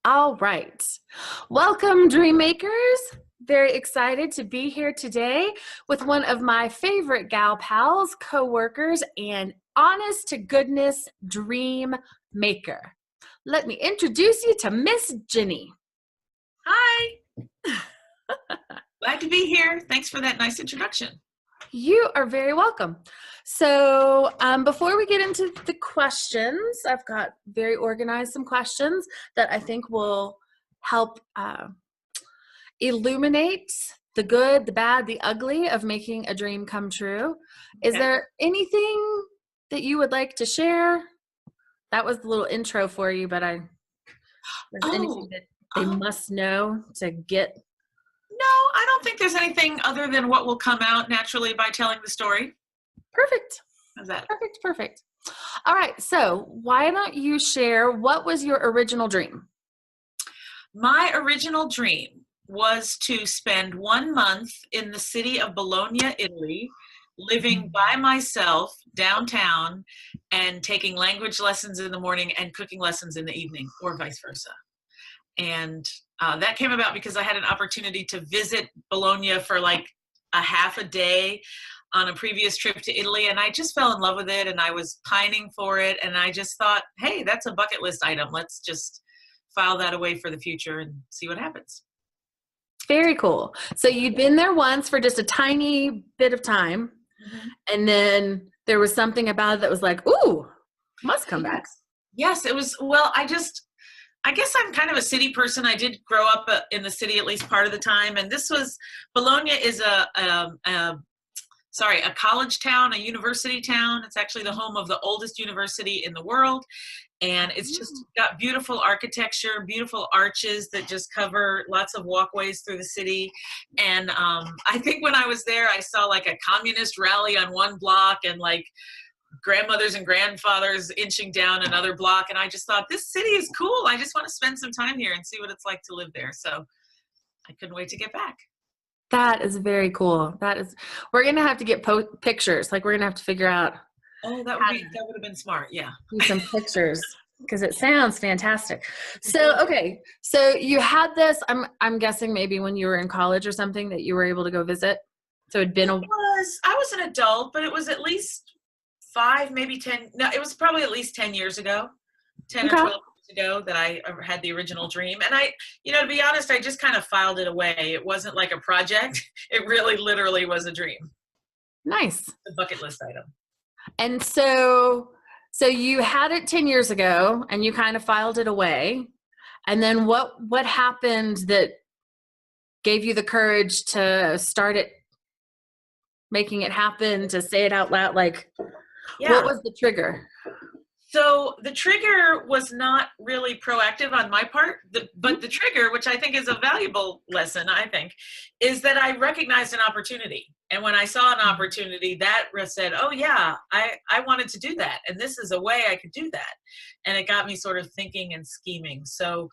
All right. Welcome, DreamMakers. Very excited to be here today with one of my favorite gal pals, co-workers, and honest to goodness dream maker. Let me introduce you to Miss Jinnie. Hi. Glad to be here. Thanks for that nice introduction. You are very welcome. So before we get into the questions, I've got very organized some questions that I think will help illuminate the good, the bad, the ugly of making a dream come true. Is there anything that you would like to share? That was the little intro for you, but anything that they must know to get? No, I don't think there's anything other than what will come out naturally by telling the story. Perfect. How's that? Perfect. All right, so why don't you share what was your original dream? My original dream was to spend 1 month in the city of Bologna, Italy, living by myself downtown and taking language lessons in the morning and cooking lessons in the evening, or vice versa. And that came about because I had an opportunity to visit Bologna for like a half a day on a previous trip to Italy, and I just fell in love with it, and I was pining for it, and I just thought, hey, that's a bucket list item. Let's just file that away for the future and see what happens. Very cool. So you'd been there once for just a tiny bit of time, and then there was something about it that was like, ooh, must come back. Yes, it was. Well, I guess I'm kind of a city person. I did grow up in the city at least part of the time. And Bologna is a college town, a university town. It's actually the home of the oldest university in the world. And it's just got beautiful architecture, beautiful arches that just cover lots of walkways through the city. And I think when I was there, I saw like a communist rally on one block and like grandmothers and grandfathers inching down another block, and I just thought, this city is cool. I just want to spend some time here and see what it's like to live there. So I couldn't wait to get back. That is very cool. We're gonna have to get pictures. Like, we're gonna have to figure out. Oh, that would have been smart. Yeah, do some pictures because it sounds fantastic. So okay, so you had this. I'm guessing maybe when you were in college or something that you were able to go visit. So it'd been I was an adult, but it was at least 5, maybe 10. No, it was probably at least 10 years ago, 10 or 12 years ago that I had the original dream. And to be honest, I just kind of filed it away. It wasn't like a project. It really literally was a dream. Nice. A bucket list item. And so you had it 10 years ago and you kind of filed it away. And then what happened that gave you the courage to start it, making it happen, to say it out loud? Like, what was the trigger? So the trigger was not really proactive on my part, but the trigger, which I think is a valuable lesson, I think, is that I recognized an opportunity. And when I saw an opportunity, that said, oh yeah, I wanted to do that. And this is a way I could do that. And it got me sort of thinking and scheming. So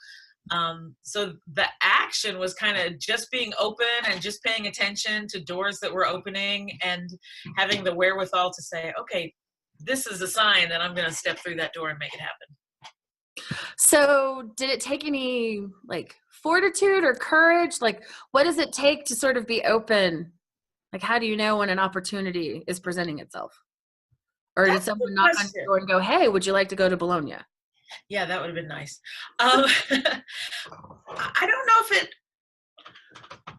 the action was kind of just being open and just paying attention to doors that were opening and having the wherewithal to say, okay, this is a sign that I'm going to step through that door and make it happen. So did it take any like fortitude or courage? Like, what does it take to sort of be open? Like, how do you know when an opportunity is presenting itself? Or did someone knock on your door and go, hey, would you like to go to Bologna? Yeah, that would have been nice. I don't know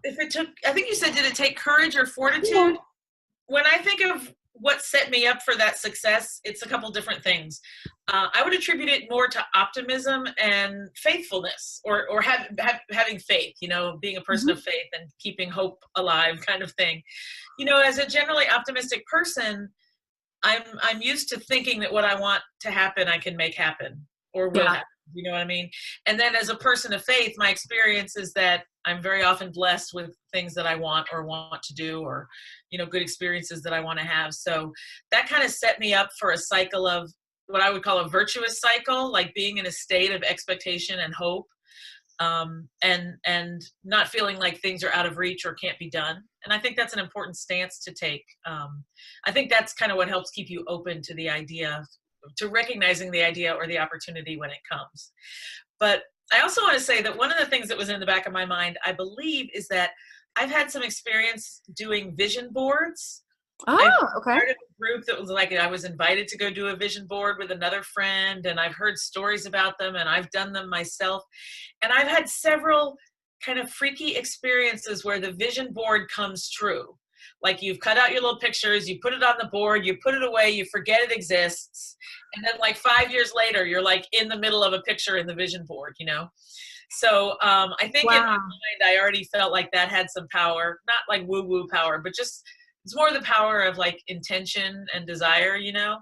if it took, I think you said, did it take courage or fortitude? Yeah. When I think of what set me up for that success, it's a couple different things. I would attribute it more to optimism and faithfulness, or having faith, being a person of faith and keeping hope alive kind of thing. As a generally optimistic person, I'm used to thinking that what I want to happen, I can make happen or will happen. You know what I mean? And then as a person of faith, my experience is that I'm very often blessed with things that I want to do, or, good experiences that I want to have. So that kind of set me up for a cycle of what I would call a virtuous cycle, like being in a state of expectation and hope, and not feeling like things are out of reach or can't be done. And I think that's an important stance to take. I think that's kind of what helps keep you open to the idea, to recognizing the idea or the opportunity when it comes. But I also want to say that one of the things that was in the back of my mind, I believe, is that I've had some experience doing vision boards. I've Oh, okay. started a group that was like, I was invited to go do a vision board with another friend, and I've heard stories about them, and I've done them myself. And I've had several kind of freaky experiences where the vision board comes true. Like you've cut out your little pictures, you put it on the board, you put it away, you forget it exists. And then like 5 years later, you're like in the middle of a picture in the vision board, you know? So I think in my mind, I already felt like that had some power, not like woo-woo power, but just it's more the power of like intention and desire, you know?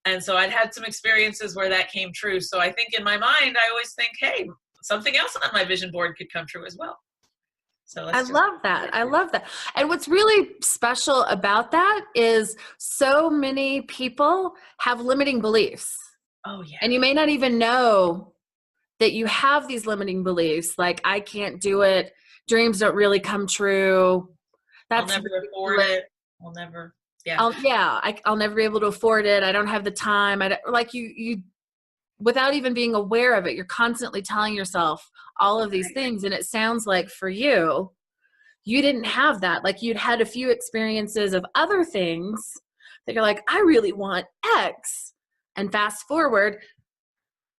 And so I'd had some experiences where that came true. So I think in my mind, I always think, hey, something else on my vision board could come true as well. So I love that. I love that. And what's really special about that is so many people have limiting beliefs. Oh, yeah. And you may not even know that you have these limiting beliefs, like I can't do it, dreams don't really come true. That's I'll never afford it. I'll never, yeah. I'll never be able to afford it. I don't have the time. Like you, without even being aware of it, you're constantly telling yourself all of these things. And it sounds like for you, you didn't have that. Like you'd had a few experiences of other things that you're like, I really want X. And fast forward,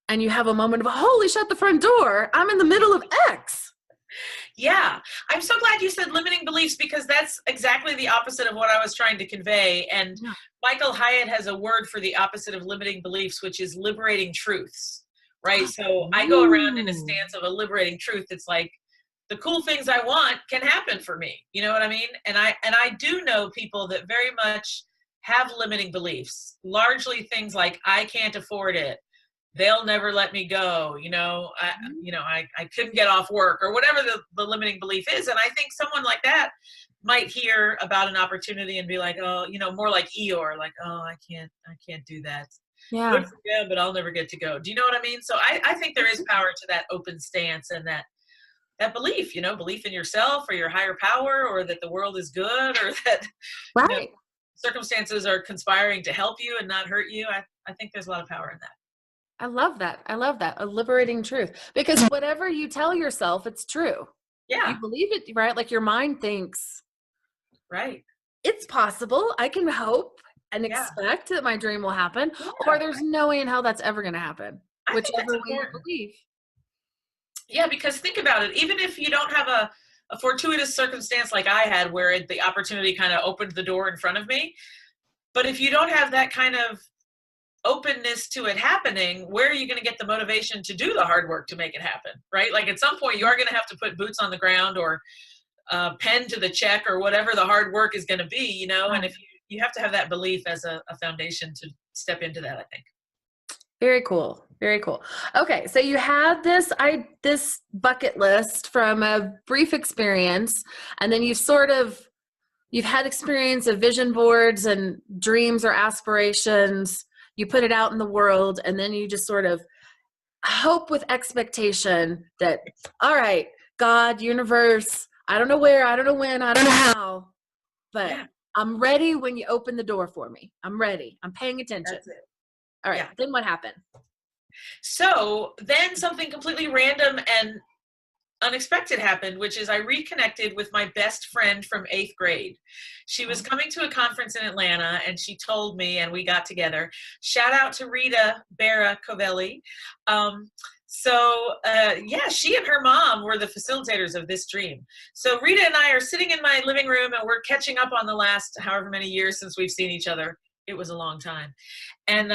and you have a moment of, holy, shut the front door. I'm in the middle of X. Yeah. I'm so glad you said limiting beliefs, because that's exactly the opposite of what I was trying to convey. And Michael Hyatt has a word for the opposite of limiting beliefs, which is liberating truths, right? So I go around in a stance of a liberating truth. It's like the cool things I want can happen for me. You know what I mean? And I do know people that very much have limiting beliefs, largely things like I can't afford it. They'll never let me go. I couldn't get off work, or whatever the limiting belief is. And I think someone like that might hear about an opportunity and be like, oh, more like Eeyore, like, oh, I can't do that. Yeah. Good for them, but I'll never get to go. Do you know what I mean? So I think there is power to that open stance and that belief, belief in yourself or your higher power, or that the world is good, or that circumstances are conspiring to help you and not hurt you. I think there's a lot of power in that. I love that. I love that. A liberating truth, because whatever you tell yourself, it's true. Yeah. You believe it, right? Like your mind thinks, right, it's possible. I can hope and expect that my dream will happen, or there's no way in hell that's ever going to happen. Whichever way you believe. Yeah, because think about it. Even if you don't have a fortuitous circumstance like I had, where the opportunity kind of opened the door in front of me, but if you don't have that kind of openness to it happening, where are you going to get the motivation to do the hard work to make it happen, right? Like at some point you are going to have to put boots on the ground, or pen to the check, or whatever the hard work is going to be, and if you have to have that belief as a foundation to step into that, I think. Very cool. Very cool. Okay. So you had this bucket list from a brief experience, and then you've had experience of vision boards and dreams or aspirations. You put it out in the world, and then you just sort of hope with expectation that, all right, God, universe, I don't know where, I don't know when, I don't know how, but I'm ready when you open the door for me. I'm ready. I'm paying attention. That's it. All right. Then what happened? So then something completely random and unexpected happened, which is I reconnected with my best friend from 8th grade. She was coming to a conference in Atlanta, and she told me, and we got together. Shout out to Rita Barra Covelli. She and her mom were the facilitators of this dream. So Rita and I are sitting in my living room, and we're catching up on the last however many years since we've seen each other. It was a long time. And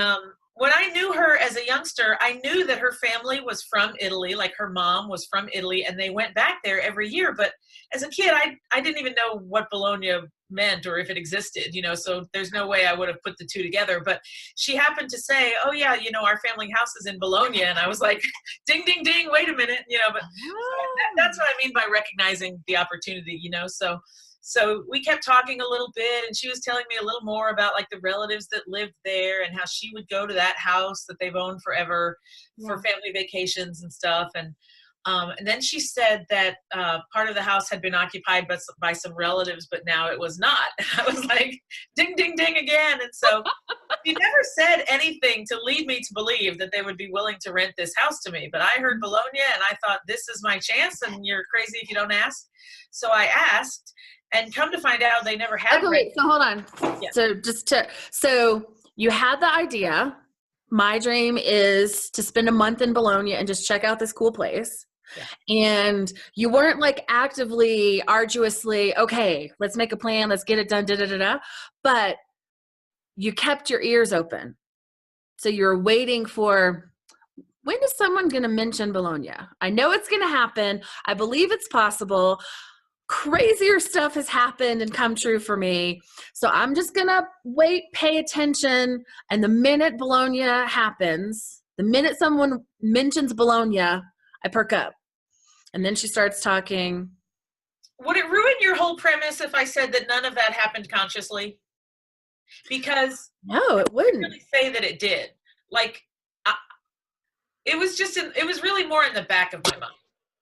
when I knew her as a youngster, I knew that her family was from Italy, like her mom was from Italy, and they went back there every year. But as a kid, I didn't even know what Bologna meant or if it existed, so there's no way I would have put the two together. But she happened to say, oh yeah, our family house is in Bologna. And I was like, ding, ding, ding, wait a minute, but that's what I mean by recognizing the opportunity, So we kept talking a little bit, and she was telling me a little more about like the relatives that lived there, and how she would go to that house that they've owned forever for family vacations and stuff. And And then she said that part of the house had been occupied by some relatives, but now it was not. And I was like, ding, ding, ding again. And so she never said anything to lead me to believe that they would be willing to rent this house to me. But I heard Bologna and I thought, this is my chance and you're crazy if you don't ask. So I asked, and come to find out they never had. Okay, wait, so hold on. Yeah. So you had the idea. My dream is to spend a month in Bologna and just check out this cool place. Yeah. And you weren't like actively, arduously, okay, let's make a plan, let's get it done, but you kept your ears open. So you're waiting for, when is someone going to mention Bologna? I know it's going to happen. I believe it's possible. Crazier stuff has happened and come true for me. So I'm just going to wait, pay attention. And the minute Bologna happens, the minute someone mentions Bologna, I perk up. And then she starts talking. Would it ruin your whole premise if I said that none of that happened consciously? Because no, it wouldn't. I really say that it did. Like, it was really more in the back of my mind,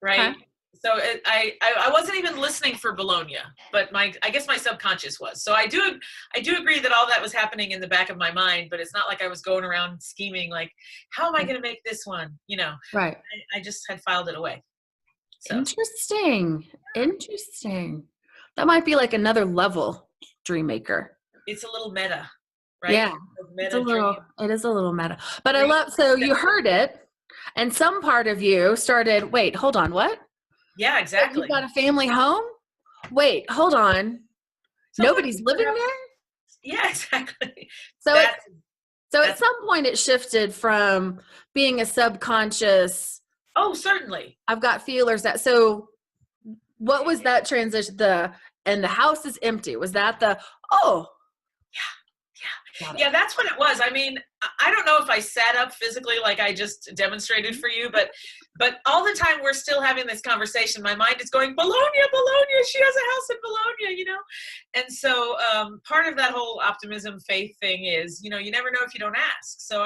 right? Okay. So I wasn't even listening for Bologna, but I guess my subconscious was. So I do agree that all that was happening in the back of my mind, but it's not like I was going around scheming like, how am I going to make this one? You know, right? I just had filed it away. So. Interesting. That might be like another level DreamMaker. It's a little meta, right? Yeah, it is a little meta. But I love, so you heard it, and some part of you started, wait, hold on, what? Yeah, exactly. You got a family home? Wait, hold on. Nobody's living there? Yeah, exactly. So at some point it shifted from being a subconscious. Oh, certainly. I've got feelers that, so what was that transition? And the house is empty. Was that Yeah, that's what it was. I mean, I don't know if I sat up physically like I just demonstrated for you, but all the time we're still having this conversation. My mind is going, Bologna, she has a house in Bologna, you know? And so part of that whole optimism faith thing is, you know, you never know if you don't ask. So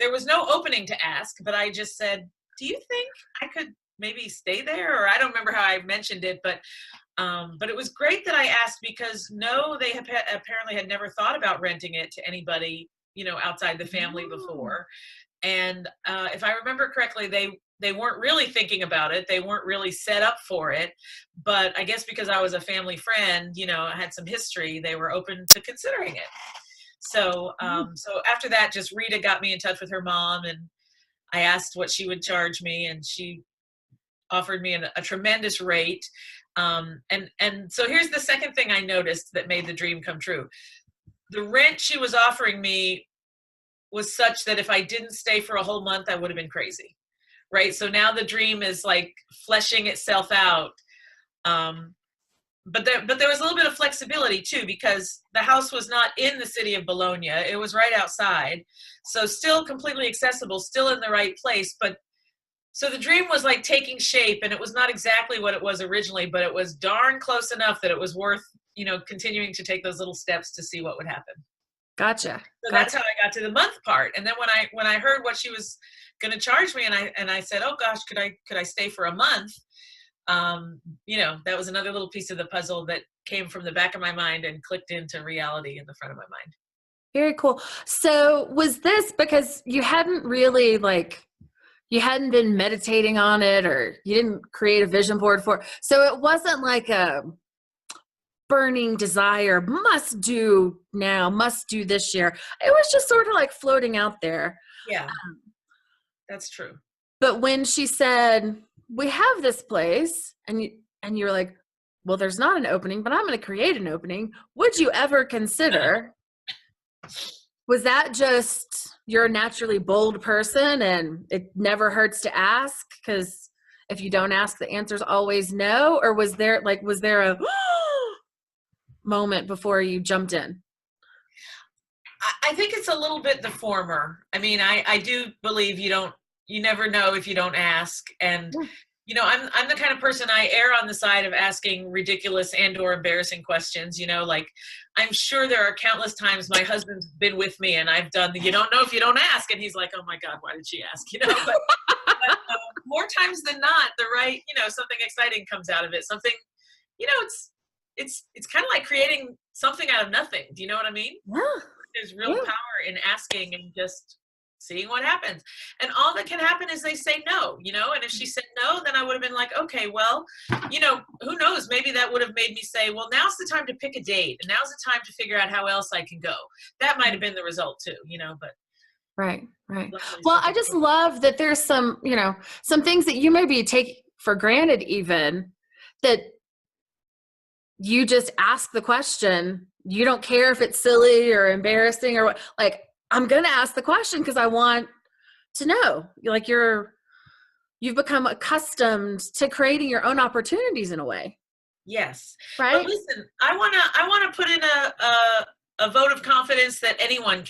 there was no opening to ask, but I just said, do you think I could maybe stay there? Or I don't remember how I mentioned it, but it was great that I asked because they apparently had never thought about renting it to anybody, you know, outside the family before. And if I remember correctly, they weren't really thinking about it. They weren't really set up for it. But I guess because I was a family friend, you know, I had some history, they were open to considering it. So after that, just Rita got me in touch with her mom, and I asked what she would charge me, and she offered me a tremendous rate. And so here's the second thing I noticed that made the dream come true. The rent she was offering me was such that if I didn't stay for a whole month, I would have been crazy, right? So now the dream is like fleshing itself out. But there was a little bit of flexibility too, because the house was not in the city of Bologna. It was right outside. So still completely accessible, still in the right place. So the dream was like taking shape, and it was not exactly what it was originally, but it was darn close enough that it was worth, you know, continuing to take those little steps to see what would happen. Gotcha. So that's how I got to the month part. And then when I heard what she was going to charge me, and I said, oh gosh, could I stay for a month? You know, that was another little piece of the puzzle that came from the back of my mind and clicked into reality in the front of my mind. Very cool. So was this because you hadn't really you hadn't been meditating on it, or you didn't create a vision board for it? So it wasn't like a burning desire, must do now, must do this year. It was just sort of like floating out there. Yeah, that's true. But when she said, we have this place, and you're like, well, there's not an opening, but I'm going to create an opening. Would you ever consider, was that just you're a naturally bold person and it never hurts to ask? Because if you don't ask, the answer's always no. Or was there a moment before you jumped in? I think it's a little bit the former. I mean, I do believe you never know if you don't ask. And, you know, I'm the kind of person, I err on the side of asking ridiculous and or embarrassing questions. You know, like, I'm sure there are countless times my husband's been with me and I've done you don't know if you don't ask. And he's like, oh my God, why did she ask? You know, but more times than not, the right, something exciting comes out of it. Something, it's kind of like creating something out of nothing. Do you know what I mean? Yeah. There's real power in asking and just seeing what happens. And all that can happen is they say no, and if she said no, then I would have been like, okay, well, who knows? Maybe that would have made me say, well, now's the time to pick a date, and now's the time to figure out how else I can go. That might have been the result too, but. Right. Well, I just love that there's some, some things that you maybe take for granted even, that you just ask the question. You don't care if it's silly or embarrassing or what, like, I'm going to ask the question because I want to know. Like you've become accustomed to creating your own opportunities in a way. Yes. Right. But listen, I want to put in a vote of confidence that anyone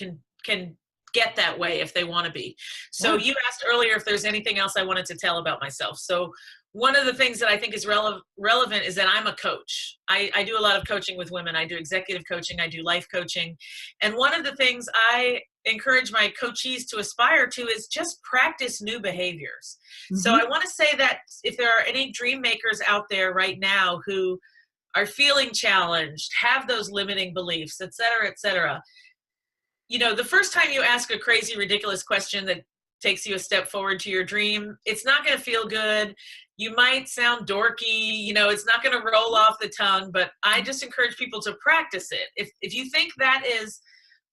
can get that way if they want to be. So you asked earlier if there's anything else I wanted to tell about myself. So one of the things that I think is relevant is that I'm a coach. I do a lot of coaching with women. I do executive coaching. I do life coaching. And one of the things I encourage my coachees to aspire to is just practice new behaviors. Mm-hmm. So I want to say that if there are any dream makers out there right now who are feeling challenged, have those limiting beliefs, et cetera, the first time you ask a crazy, ridiculous question that takes you a step forward to your dream, it's not going to feel good. You might sound dorky, it's not going to roll off the tongue, but I just encourage people to practice it. If you think that is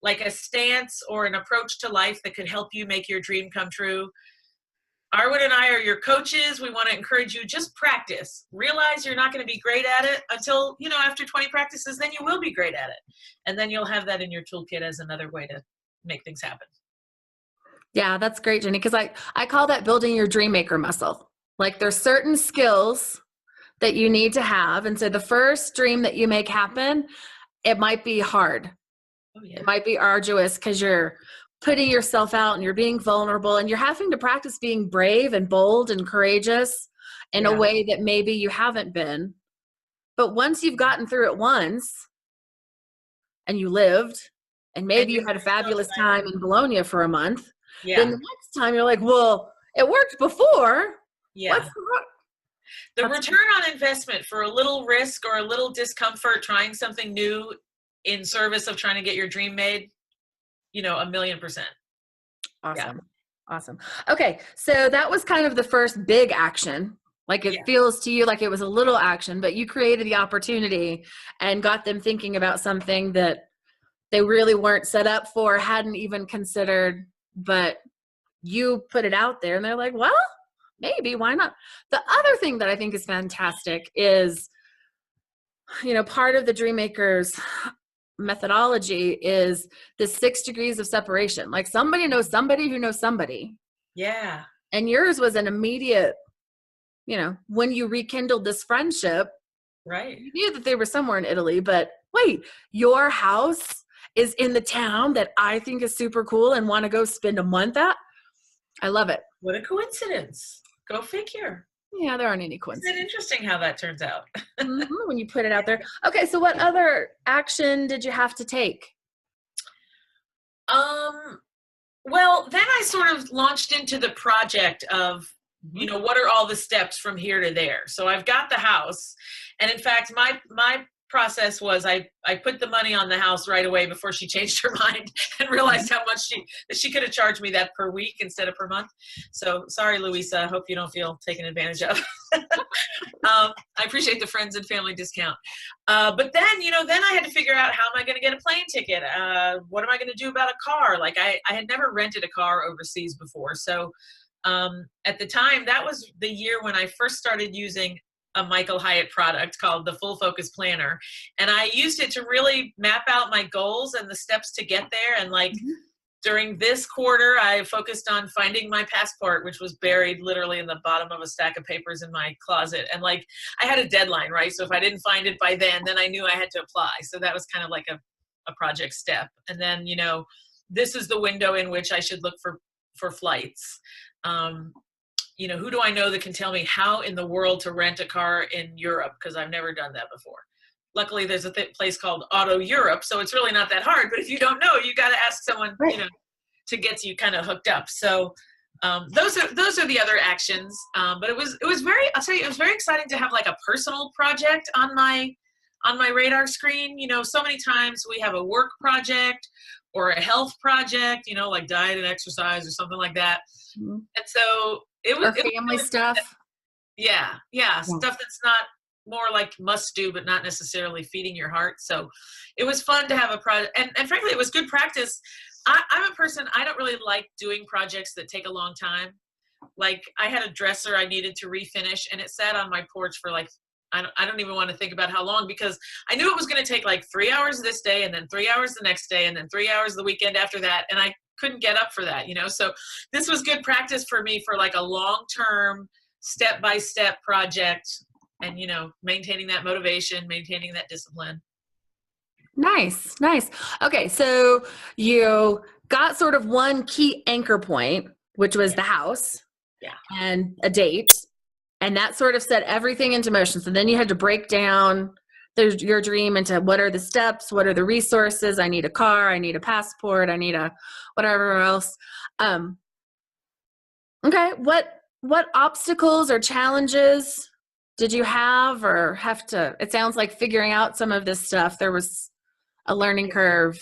like a stance or an approach to life that could help you make your dream come true, Arwen and I are your coaches. We want to encourage you, just practice. Realize you're not going to be great at it until, after 20 practices, then you will be great at it. And then you'll have that in your toolkit as another way to make things happen. Yeah, that's great, Jinnie, because I call that building your DreamMaker muscle. Like there's certain skills that you need to have. And so the first dream that you make happen, it might be hard. Oh, yeah. It might be arduous because you're putting yourself out and you're being vulnerable and you're having to practice being brave and bold and courageous in a way that maybe you haven't been. But once you've gotten through it once and you lived and maybe you had a fabulous time in Bologna for a month, then the next time you're like, well, it worked before. Yeah. The return on investment for a little risk or a little discomfort trying something new in service of trying to get your dream made, 1,000,000%. Awesome. Awesome. Okay. So that was kind of the first big action. Like it feels to you like it was a little action, but you created the opportunity and got them thinking about something that they really weren't set up for, hadn't even considered, but you put it out there and they're like, well, maybe, why not? The other thing that I think is fantastic is, part of the DreamMakers methodology is the 6 degrees of separation. Like somebody knows somebody who knows somebody. Yeah. And yours was an immediate, when you rekindled this friendship, right? You knew that they were somewhere in Italy, but wait, your house is in the town that I think is super cool and want to go spend a month at. I love it. What a coincidence. Go figure. Yeah, there aren't any coincidences. Isn't it interesting how that turns out? When you put it out there. Okay, so what other action did you have to take? Well, then I sort of launched into the project of, what are all the steps from here to there? So I've got the house. And in fact, my process was I put the money on the house right away before she changed her mind and realized how much she could have charged me that per week instead of per month. So sorry, Louisa, I hope you don't feel taken advantage of. I appreciate the friends and family discount. But then, then I had to figure out, how am I going to get a plane ticket? What am I going to do about a car? Like I had never rented a car overseas before. So at the time, that was the year when I first started using a Michael Hyatt product called the Full Focus Planner. And I used it to really map out my goals and the steps to get there. And during this quarter, I focused on finding my passport, which was buried literally in the bottom of a stack of papers in my closet. And I had a deadline, right? So if I didn't find it by then I knew I had to apply. So that was kind of like a project step. And then, this is the window in which I should look for flights. Who do I know that can tell me how in the world to rent a car in Europe? Because I've never done that before. Luckily, there's a place called Auto Europe, so it's really not that hard. But if you don't know, you got to ask someone, to get you kind of hooked up. So those are the other actions. But it was very, I'll tell you, it was very exciting to have like a personal project on my radar screen. You know, so many times we have a work project or a health project, you know, like diet and exercise or something like that. Mm-hmm. And so it was family stuff. Yeah, stuff that's not more like must do, but not necessarily feeding your heart. So it was fun to have a project, and frankly, it was good practice. I'm a person, I don't really like doing projects that take a long time. Like I had a dresser I needed to refinish, and it sat on my porch for like, I don't even want to think about how long, because I knew it was going to take like 3 hours this day, and then 3 hours the next day, and then 3 hours the weekend after that. And I couldn't get up for that, you know? So this was good practice for me for like a long-term, step-by-step project, and, you know, maintaining that motivation, maintaining that discipline. Nice. Okay. So you got sort of one key anchor point, which was the house and a date. And that sort of set everything into motion. So then you had to break down your dream into what are the steps, what are the resources. I need a car, I need a passport, I need a whatever else. Okay. What obstacles or challenges did you have or have to, it sounds like figuring out some of this stuff, there was a learning curve.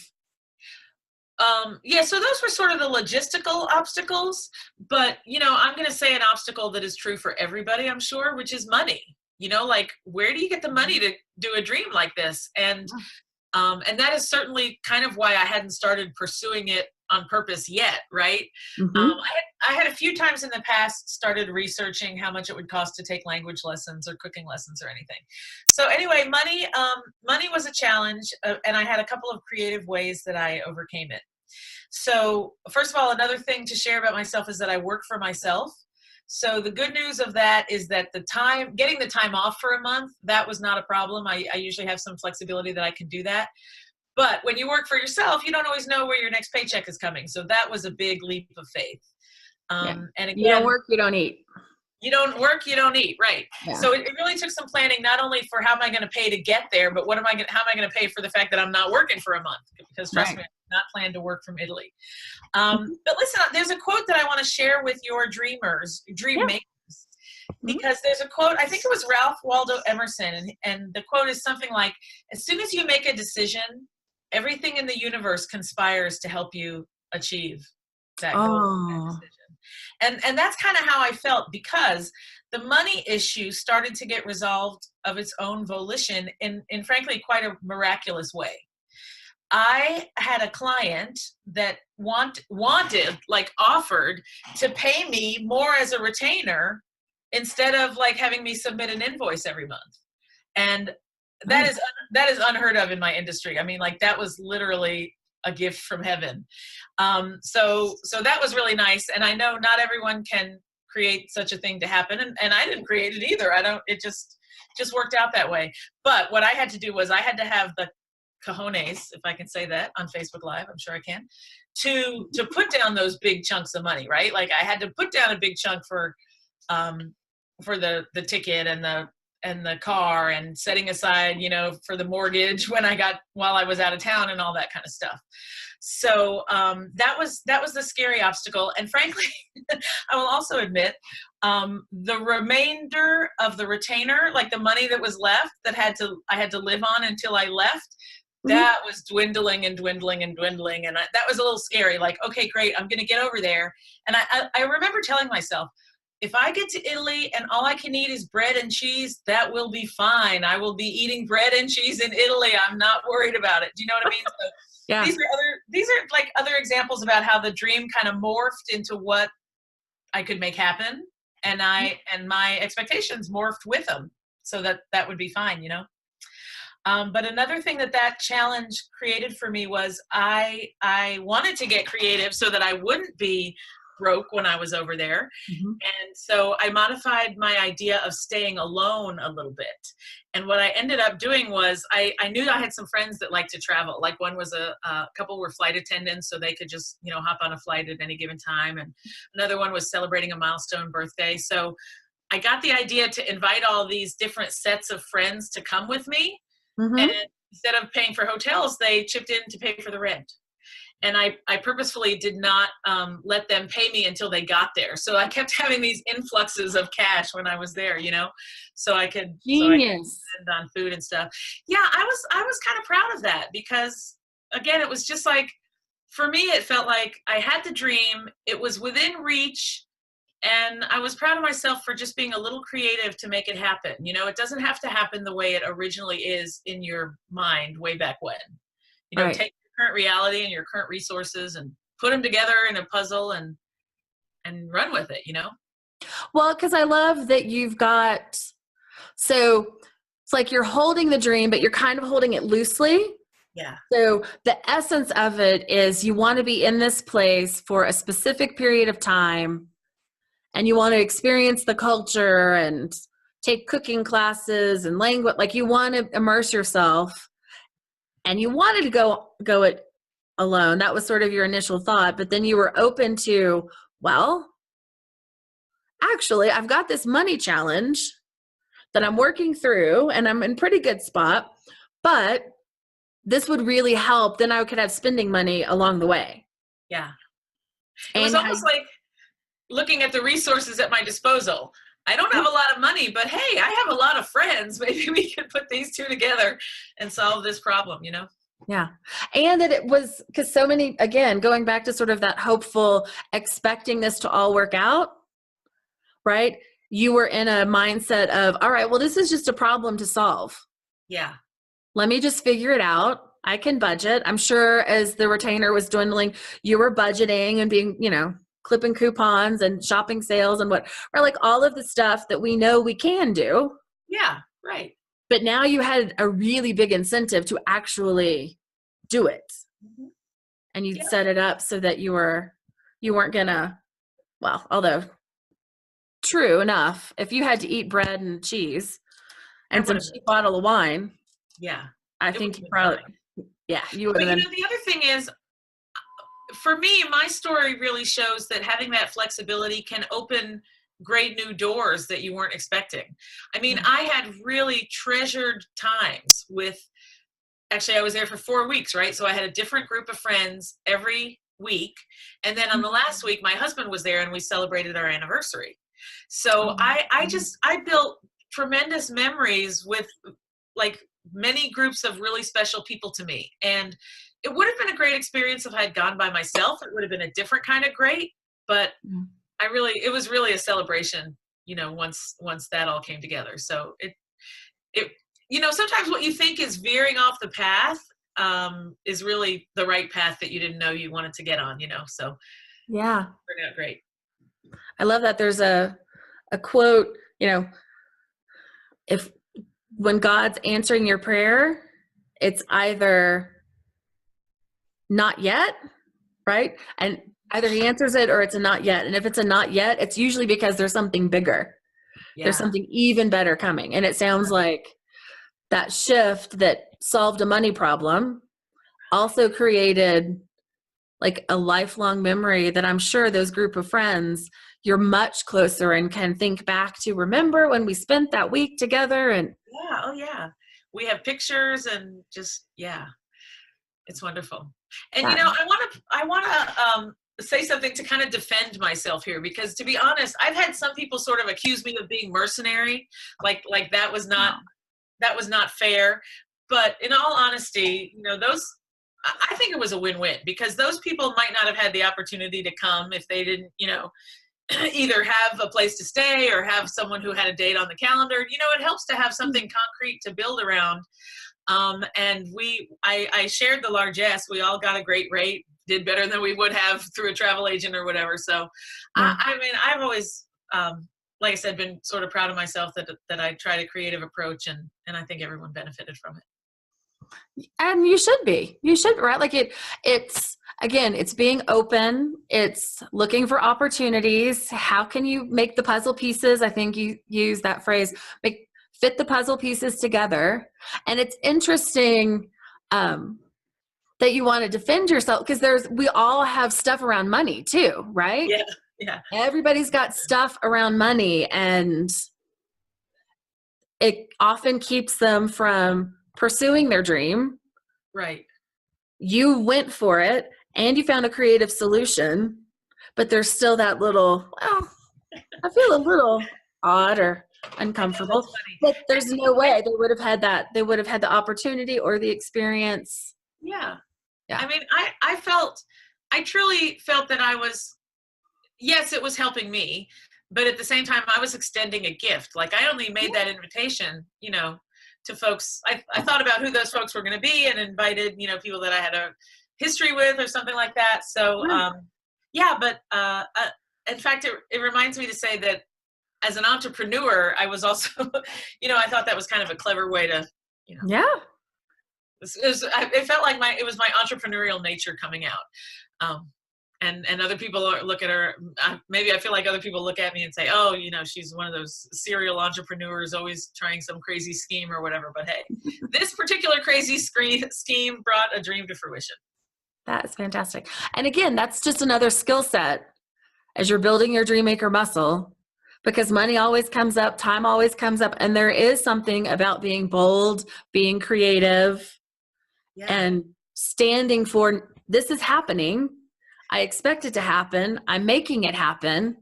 So those were sort of the logistical obstacles, but, you know, I'm going to say an obstacle that is true for everybody, I'm sure, which is money. You know, like, where do you get the money to do a dream like this? And that is certainly kind of why I hadn't started pursuing it on purpose yet, right? Mm-hmm. I had a few times in the past started researching how much it would cost to take language lessons or cooking lessons or anything. So anyway, money was a challenge, and I had a couple of creative ways that I overcame it. So first of all, another thing to share about myself is that I work for myself. So the good news of that is that getting the time off for a month, that was not a problem. I usually have some flexibility that I can do that. But when you work for yourself, you don't always know where your next paycheck is coming. So that was a big leap of faith. And again, you don't work, you don't eat. You don't work, you don't eat, right? Yeah. So it really took some planning, not only for how am I going to pay to get there, but how am I going to pay for the fact that I'm not working for a month? Because trust me, I did not plan to work from Italy. But listen, there's a quote that I want to share with your DreamMakers, because there's a quote, I think it was Ralph Waldo Emerson, and the quote is something like, as soon as you make a decision, everything in the universe conspires to help you achieve that goal, that decision. And that's kind of how I felt, because the money issue started to get resolved of its own volition in frankly quite a miraculous way. I had a client that offered to pay me more as a retainer instead of like having me submit an invoice every month. And that is unheard of in my industry. I mean, like, that was literally a gift from heaven. So that was really nice. And I know not everyone can create such a thing to happen. And I didn't create it either. It just worked out that way. But what I had to do was I had to have the cojones, if I can say that on Facebook Live, I'm sure I can, to put down those big chunks of money, right? Like, I had to put down a big chunk for the ticket and the car, and setting aside, you know, for the mortgage while I was out of town and all that kind of stuff. So that was the scary obstacle. And frankly, I will also admit, the remainder of the retainer, like the money that was left that I had to live on until I left, that was dwindling and dwindling and dwindling. And that was a little scary. Like, okay, great, I'm going to get over there. And I remember telling myself, if I get to Italy and all I can eat is bread and cheese, that will be fine. I will be eating bread and cheese in Italy. I'm not worried about it. Do you know what I mean? So yeah. These are like other examples about how the dream kind of morphed into what I could make happen. And my expectations morphed with them, so that would be fine, you know? But another thing that challenge created for me was I wanted to get creative so that I wouldn't be broke when I was over there. And so I modified my idea of staying alone a little bit. And what I ended up doing was I knew I had some friends that liked to travel. Like, one was a couple were flight attendants, so they could just, you know, hop on a flight at any given time. And another one was celebrating a milestone birthday. So I got the idea to invite all these different sets of friends to come with me. And instead of paying for hotels, they chipped in to pay for the rent. and I purposefully did not let them pay me until they got there. So I kept having these influxes of cash when I was there, so I could spend on food and stuff. Yeah, I was kind of proud of that because, again, it was just like, for me, it felt like I had the dream. It was within reach. And I was proud of myself for just being a little creative to make it happen. It doesn't have to happen the way it originally is in your mind way back when. Right. Take your current reality and your current resources and put them together in a puzzle and run with it, Well, because I love that you've got, so it's like you're holding the dream, but you're kind of holding it loosely. Yeah. So the essence of it is you want to be in this place for a specific period of time. And you want to experience the culture and take cooking classes and language. Like, you want to immerse yourself, and you wanted to go it alone. That was sort of your initial thought. But then you were open to, well, actually, I've got this money challenge that I'm working through, and I'm in pretty good spot. But this would really help. Then I could have spending money along the way. Yeah. It was almost like looking at the resources at my disposal. I don't have a lot of money, but hey, I have a lot of friends. Maybe we could put these two together and solve this problem, Yeah. And that it was, because so many, again, going back to sort of that hopeful, expecting this to all work out, right? You were in a mindset of, all right, well, this is just a problem to solve. Yeah. Let me just figure it out. I can budget. I'm sure as the retainer was dwindling, you were budgeting and being, clipping coupons and shopping sales and or like all of the stuff that we know we can do. Yeah, right. But now you had a really big incentive to actually do it. Mm-hmm. And you'd set it up so that you weren't gonna, well, although true enough, if you had to eat bread and cheese and some cheap bottle of wine, I think you probably, you would have been. The other thing is, for me, my story really shows that having that flexibility can open great new doors that you weren't expecting. I mean, I had really treasured times with, actually, I was there for 4 weeks, right? So I had a different group of friends every week. And then on the last week, my husband was there and we celebrated our anniversary. So I built tremendous memories with like many groups of really special people to me. And it would have been a great experience if I had gone by myself. It would have been a different kind of great, but it was really a celebration, once that all came together. So it sometimes what you think is veering off the path, is really the right path that you didn't know you wanted to get on, so yeah. It turned out great. I love that. There's a quote, when God's answering your prayer, it's either not yet, right? And either he answers it or it's a not yet. And if it's a not yet, it's usually because there's something bigger. Yeah. There's something even better coming. And it sounds like that shift that solved a money problem also created like a lifelong memory that I'm sure those group of friends, you're much closer and can think back to, remember when we spent that week together? And yeah. Oh yeah. We have pictures and just, it's wonderful. And, I want to say something to kind of defend myself here, because to be honest, I've had some people sort of accuse me of being mercenary. Like that was not fair. But in all honesty, I think it was a win-win, because those people might not have had the opportunity to come if they didn't, either have a place to stay or have someone who had a date on the calendar. It helps to have something concrete to build around. And I shared the largesse. We all got a great rate, did better than we would have through a travel agent or whatever. So, I mean, I've always, like I said, been sort of proud of myself that I tried a creative approach, and I think everyone benefited from it. And you should be, right? Like it's, again, it's being open. It's looking for opportunities. How can you make the puzzle pieces? I think you use that phrase, fit the puzzle pieces together. And it's interesting that you want to defend yourself, because we all have stuff around money too, right? Yeah. Everybody's got stuff around money, and it often keeps them from pursuing their dream. Right. You went for it, and you found a creative solution, but there's still that little, well, I feel a little odd or uncomfortable, but there's no way they would have had that. They would have had the opportunity or the experience. Yeah. Yeah. I mean, I truly felt that I was, yes, it was helping me, but at the same time, I was extending a gift. Like, I only made that invitation, you know, to folks. I thought about who those folks were going to be and invited, you know, people that I had a history with or something like that. So, yeah, but in fact, it reminds me to say that as an entrepreneur, I was also, you know, I thought that was kind of a clever way to, you know. Yeah. It felt like it was my entrepreneurial nature coming out. And other people look at her, maybe I feel like other people look at me and say, oh, you know, she's one of those serial entrepreneurs always trying some crazy scheme or whatever. But hey, this particular crazy scheme brought a dream to fruition. That is fantastic. And again, that's just another skill set as you're building your DreamMaker muscle, because money always comes up, time always comes up. And there is something about being bold, being creative, and standing for, this is happening. I expect it to happen. I'm making it happen.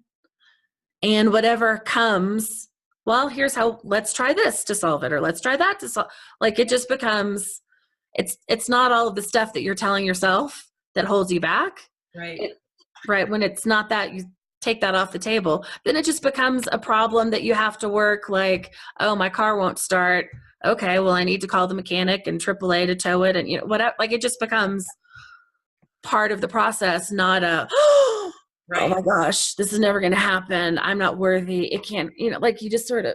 And whatever comes, well, here's how, let's try this to solve it, or let's try that to solve. Like, it just becomes, it's not all of the stuff that you're telling yourself that holds you back. Right. Right. When it's not that, you take that off the table, then it just becomes a problem that you have to work, like, oh, my car won't start. Okay, well, I need to call the mechanic and AAA to tow it. And, you know, whatever, like, it just becomes part of the process, not a, right. Oh my gosh, this is never going to happen. I'm not worthy. It can't, you know, like, you just sort of.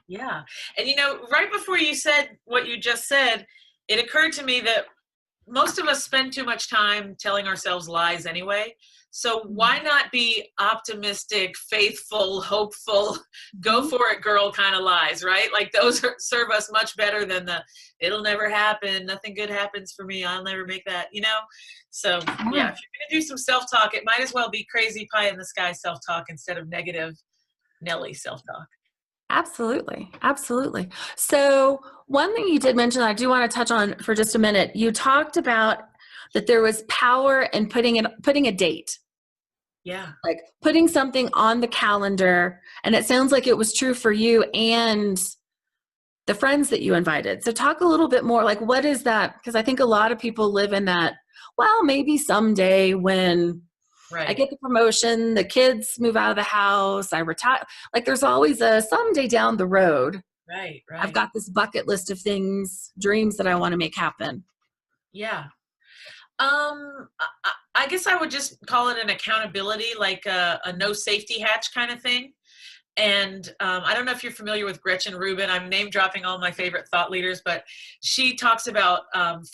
Yeah. And, you know, right before you said what you just said, it occurred to me that most of us spend too much time telling ourselves lies anyway. So why not be optimistic, faithful, hopeful, go for it, girl kind of lies, right? Like, those serve us much better than the, it'll never happen, nothing good happens for me, I'll never make that, you know? So yeah, if you're gonna do some self-talk, it might as well be crazy pie in the sky self-talk instead of negative Nelly self-talk. Absolutely. Absolutely. So one thing you did mention, I do want to touch on for just a minute. You talked about that there was power in putting a date. Yeah. Like putting something on the calendar. And it sounds like it was true for you and the friends that you invited. So talk a little bit more, like, what is that? Because I think a lot of people live in that, well, maybe someday when I get the promotion, the kids move out of the house, I retire. Like, there's always a someday down the road. Right. I've got this bucket list of things, dreams that I want to make happen. Yeah. I guess I would just call it an accountability, like a no safety hatch kind of thing. And I don't know if you're familiar with Gretchen Rubin. I'm name dropping all my favorite thought leaders, but she talks about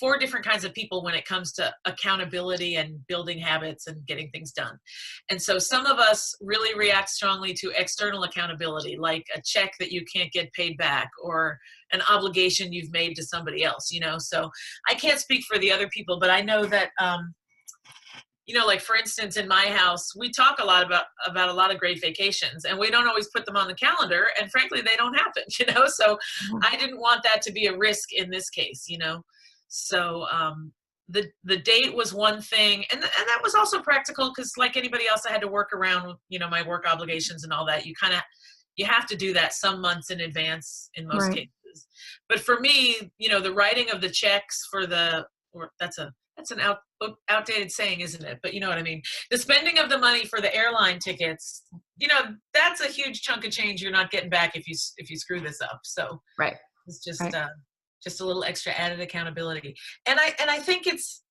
4 different kinds of people when it comes to accountability and building habits and getting things done. And so some of us really react strongly to external accountability, like a check that you can't get paid back or an obligation you've made to somebody else, you know? So I can't speak for the other people, but I know that, you know, like, for instance, in my house, we talk a lot about a lot of great vacations, and we don't always put them on the calendar, and frankly, they don't happen, you know? So I didn't want that to be a risk in this case, you know? So the date was one thing, and that was also practical because, like anybody else, I had to work around, you know, my work obligations and all that. You have to do that some months in advance in most cases. But for me, you know, the writing of the checks for that's an outdated saying, isn't it? But you know what I mean? The spending of the money for the airline tickets, you know, that's a huge chunk of change you're not getting back if you screw this up. So it's just a little extra added accountability. And I think it's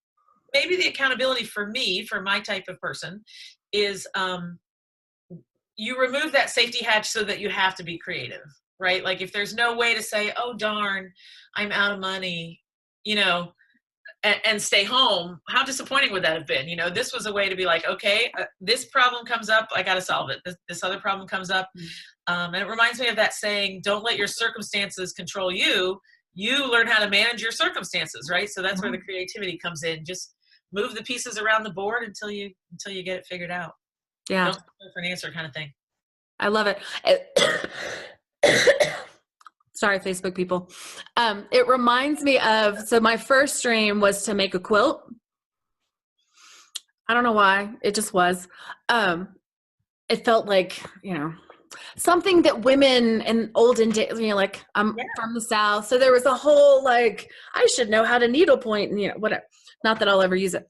maybe the accountability for me, for my type of person, is you remove that safety hatch so that you have to be creative, right? Like, if there's no way to say, oh darn, I'm out of money, you know, and stay home, how disappointing would that have been? You know, this was a way to be like, okay, this problem comes up, I got to solve it. This other problem comes up. And it reminds me of that saying, don't let your circumstances control you. You learn how to manage your circumstances, right? So that's where the creativity comes in. Just move the pieces around the board until you get it figured out. Yeah. Don't look for an answer kind of thing. I love it. Sorry, Facebook people. It reminds me of, so my first dream was to make a quilt. I don't know why. It just was. It felt like, something that women in olden days, like I'm from the South. So there was a whole, like, I should know how to needlepoint and, whatever. Not that I'll ever use it.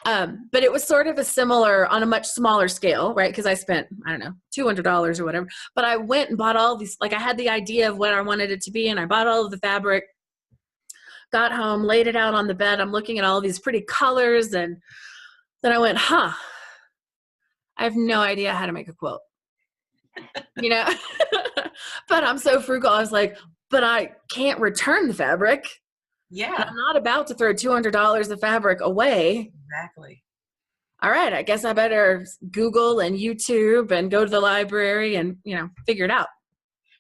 But it was sort of a similar on a much smaller scale, right? Because I spent, I don't know, $200 or whatever. But I went and bought all these, like I had the idea of what I wanted it to be. And I bought all of the fabric, got home, laid it out on the bed. I'm looking at all these pretty colors. And then I went, I have no idea how to make a quilt. But I'm so frugal. I was like, but I can't return the fabric. Yeah. And I'm not about to throw $200 of fabric away. Exactly. All right. I guess I better Google and YouTube and go to the library and, figure it out.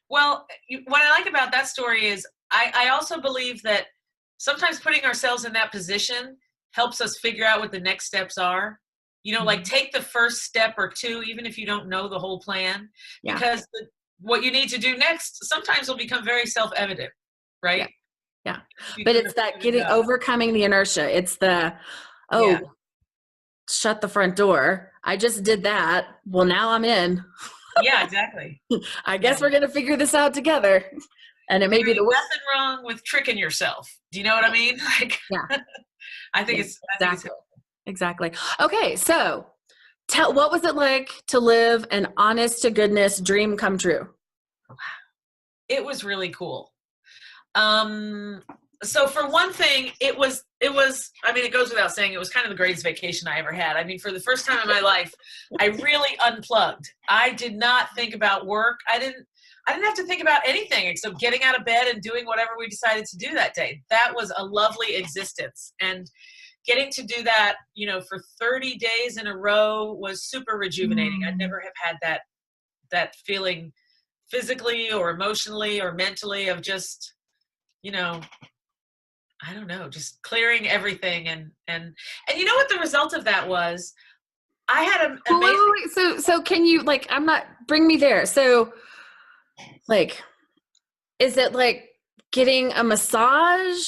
Well, what I like about that story is I also believe that sometimes putting ourselves in that position helps us figure out what the next steps are. Like take the first step or two, even if you don't know the whole plan, because what you need to do next sometimes will become very self-evident, right? Yeah. But it's that overcoming the inertia. It's the, shut the front door. I just did that. Well, now I'm in. Yeah, exactly. I guess we're going to figure this out together. And it may be the worst. Nothing wrong with tricking yourself. Do you know what I mean? Like, I think it's exactly. Okay. So what was it like to live an honest to goodness dream come true? It was really cool. So for one thing, it was, I mean, it goes without saying, it was kind of the greatest vacation I ever had. I mean, for the first time in my life, I really unplugged. I did not think about work. I didn't have to think about anything except getting out of bed and doing whatever we decided to do that day. That was a lovely existence. And getting to do that, for 30 days in a row was super rejuvenating. I'd never have had that feeling physically or emotionally or mentally of just, I don't know, just clearing everything. And you know what the result of that was? I had an amazing... Wait. So can you, bring me there. So is it like getting a massage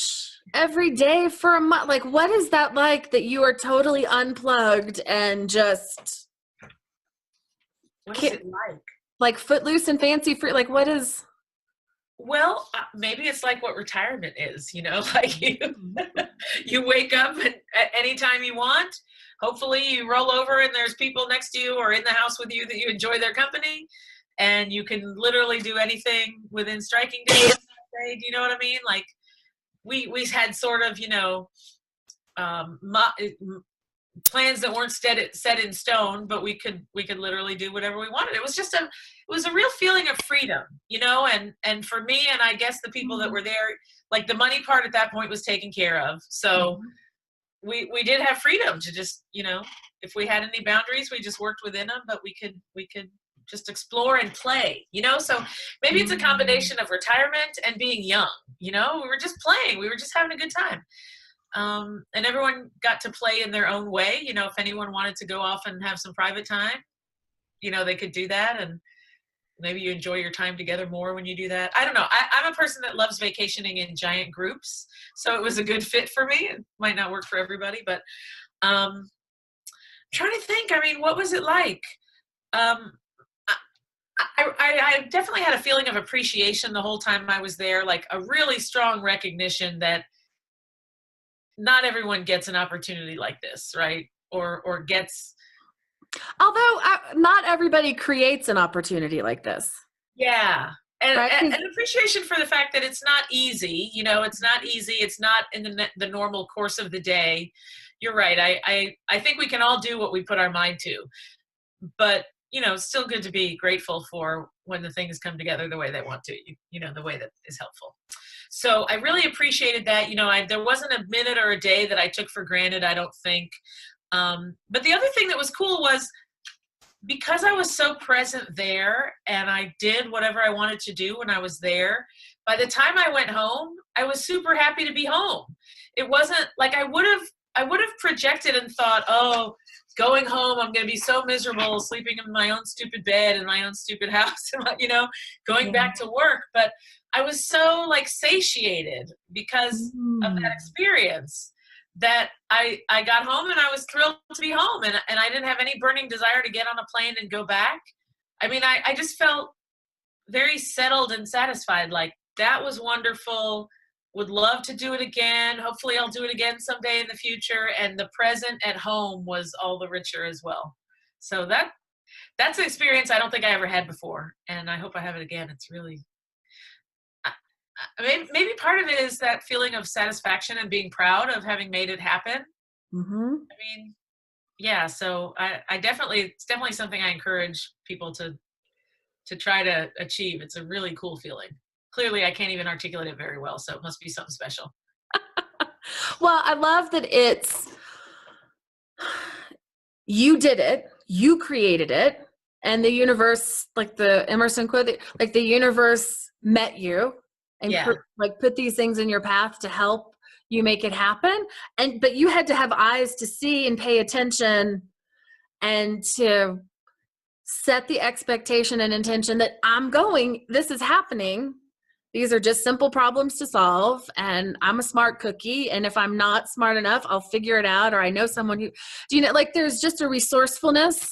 every day for a month? Like, what is that like that you are totally unplugged and just... What is it like? Like footloose and fancy free? Like, what is... Well, maybe it's like what retirement is, like you wake up at any time you want. Hopefully you roll over and there's people next to you or in the house with you that you enjoy their company, and you can literally do anything within striking distance. Do you know what I mean? Like we had sort of, plans that weren't set in stone, but we could literally do whatever we wanted. It was a real feeling of freedom, and for me, and I guess the people that were there, like the money part at that point was taken care of. So we did have freedom to just, if we had any boundaries, we just worked within them, but we could just explore and play, so maybe it's a combination of retirement and being young, we were just playing, we were just having a good time. And everyone got to play in their own way. If anyone wanted to go off and have some private time, they could do that. And maybe you enjoy your time together more when you do that. I don't know. I'm a person that loves vacationing in giant groups. So it was a good fit for me. It might not work for everybody, but I'm trying to think. I mean, what was it like? I definitely had a feeling of appreciation the whole time I was there, like a really strong recognition that not everyone gets an opportunity like this, right? Or gets... Although not everybody creates an opportunity like this. Yeah. And, right? and appreciation for the fact that it's not easy. It's not easy. It's not in the normal course of the day. You're right. I think we can all do what we put our mind to. But, it's still good to be grateful for when the things come together the way they want to, the way that is helpful. So I really appreciated that. There wasn't a minute or a day that I took for granted, I don't think. But the other thing that was cool was because I was so present there and I did whatever I wanted to do when I was there, by the time I went home, I was super happy to be home. It wasn't like I would have projected and thought, oh, going home, I'm going to be so miserable, sleeping in my own stupid bed in my own stupid house, going back to work. But I was so satiated because of that experience that I got home and I was thrilled to be home, and I didn't have any burning desire to get on a plane and go back. I mean, I just felt very settled and satisfied. Like, that was wonderful. Would love to do it again. Hopefully I'll do it again someday in the future. And the present at home was all the richer as well. So that's an experience I don't think I ever had before. And I hope I have it again. It's really, maybe part of it is that feeling of satisfaction and being proud of having made it happen. Mm-hmm. I mean, yeah, so I definitely, it's definitely something I encourage people to try to achieve. It's a really cool feeling. Clearly I can't even articulate it very well, so it must be something special. Well, I love that you did it, you created it, and the universe, like the Emerson quote, like the universe met you and like put these things in your path to help you make it happen. But you had to have eyes to see and pay attention and to set the expectation and intention that this is happening. These are just simple problems to solve, and I'm a smart cookie. And if I'm not smart enough, I'll figure it out. Or I know someone who, like there's just a resourcefulness.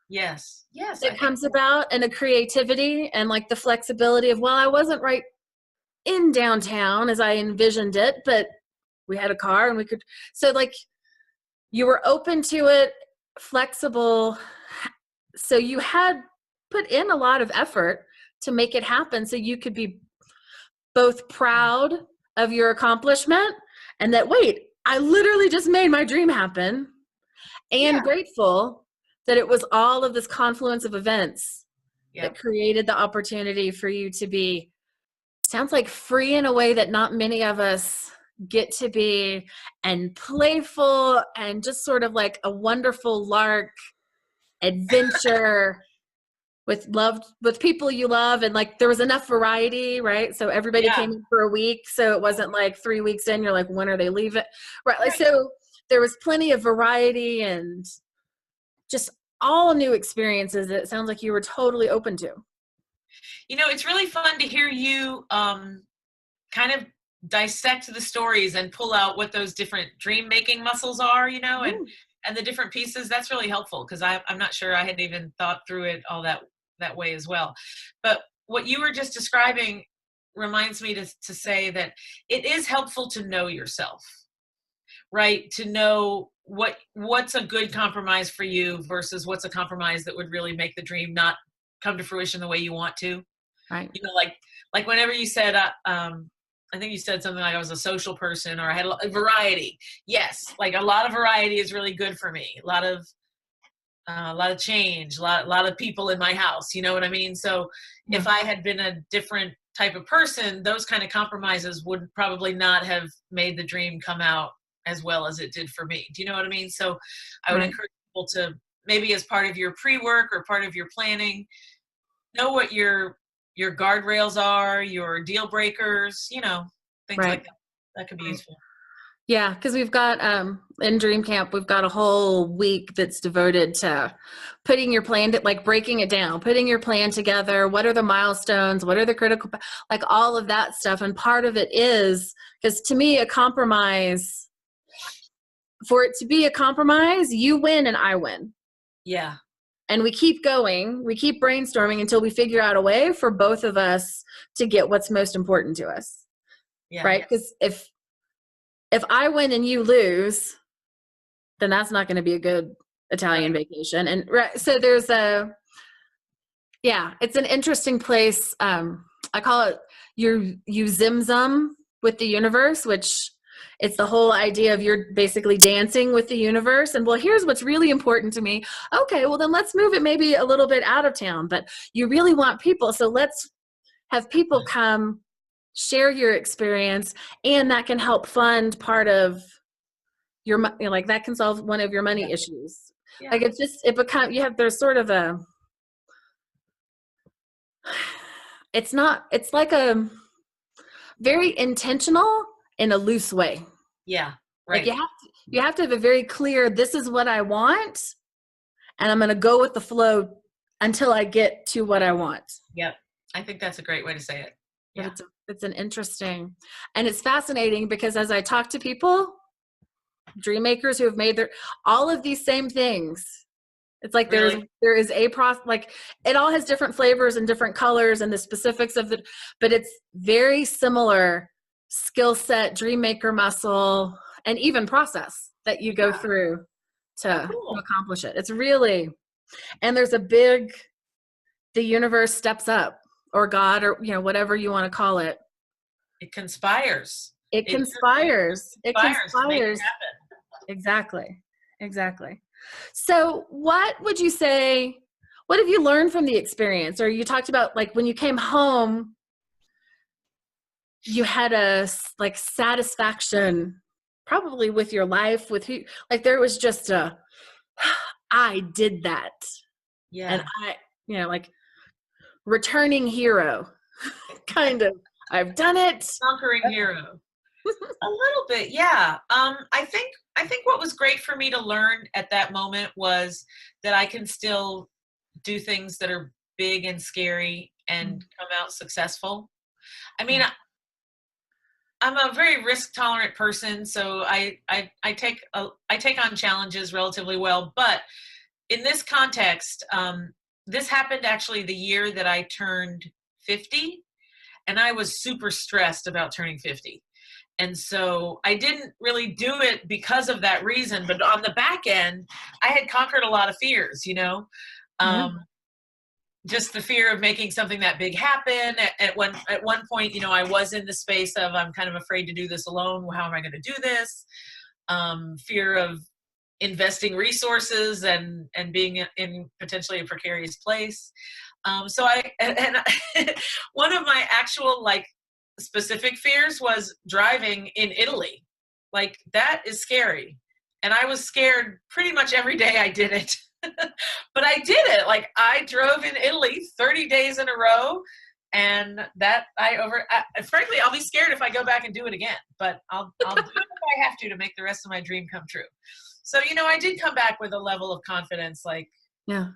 Yes. That comes about, and a creativity and like the flexibility of, well, I wasn't right in downtown as I envisioned it, but we had a car and we could, so like you were open to it, flexible. So you had put in a lot of effort to make it happen. So you could be both proud of your accomplishment and that, wait, I literally just made my dream happen, and grateful that it was all of this confluence of events that created the opportunity for you to be, sounds like, free in a way that not many of us get to be, and playful, and just sort of like a wonderful lark adventure with people you love. And like there was enough variety, right? So everybody came in for a week, so it wasn't like 3 weeks in you're like, when are they leaving, right? Like, so there was plenty of variety and just all new experiences that it sounds like you were totally open to. It's really fun to hear you kind of dissect the stories and pull out what those different dream making muscles are, and the different pieces. That's really helpful, because I'm not sure I hadn't even thought through it all that way as well. But what you were just describing reminds me to say that it is helpful to know yourself, right? To know what's a good compromise for you versus what's a compromise that would really make the dream not come to fruition the way you want to. Right. Like whenever you said, I think you said something like I was a social person, or I had a variety. Yes, like a lot of variety is really good for me. A lot of change, a lot of people in my house. You know what I mean? So if I had been a different type of person, those kind of compromises would probably not have made the dream come out as well as it did for me. Do you know what I mean? So I would encourage people to, maybe as part of your pre-work or part of your planning, know what your guardrails are, your deal breakers, things like that. That could be useful. Yeah, because we've got in Dream Camp, we've got a whole week that's devoted to putting your plan, like breaking it down, putting your plan together. What are the milestones? What are the critical, like all of that stuff. And part of it is, because to me, a compromise, for it to be a compromise, you win and I win. Yeah. And we keep going, we keep brainstorming until we figure out a way for both of us to get what's most important to us. Yeah. Right? Because if I win and you lose, then that's not going to be a good Italian vacation. And so there's it's an interesting place. I call it you zim with the universe, which it's the whole idea of you're basically dancing with the universe. And well, here's what's really important to me. Okay, well then let's move it maybe a little bit out of town, but you really want people. So let's have people come share your experience, and that can help fund part of your, like that can solve one of your money issues. Yeah. Like there's sort of it's like a very intentional in a loose way. Yeah. Right. Like you have to have a very clear, this is what I want, and I'm going to go with the flow until I get to what I want. Yep. I think that's a great way to say it. Yeah. It's an interesting, and it's fascinating because as I talk to people, DreamMakers who have made all of these same things. It's like Really? there is a process, like it all has different flavors and different colors and the specifics of it, but it's very similar skill set, DreamMaker muscle, and even process that you go through to accomplish it. It's really, and there's the universe steps up, or God, or whatever you want to call it. It conspires. It conspires. It conspires. To make it happen. Exactly. So what would you say, what have you learned from the experience? Or you talked about like when you came home, you had a like satisfaction probably with your life, with who, like there was just I did that. Yeah. And like returning hero kind of, I've done it. Conquering hero. A little bit, yeah. I think what was great for me to learn at that moment was that I can still do things that are big and scary and come out successful. I mean, I'm a very risk tolerant person, so I take on challenges relatively well. But in this context, this happened actually the year that I turned 50, and I was super stressed about turning 50. And so I didn't really do it because of that reason, but on the back end, I had conquered a lot of fears, just the fear of making something that big happen. At one point, I was in the space of, I'm kind of afraid to do this alone. How am I going to do this? Fear of investing resources and being in potentially a precarious place. So one of my actual specific fears was driving in Italy. Like that is scary. And I was scared pretty much every day I did it. But I did it. Like I drove in Italy 30 days in a row, and that frankly, I'll be scared if I go back and do it again, but I'll do it if I have to make the rest of my dream come true. So, I did come back with a level of confidence, like, yeah,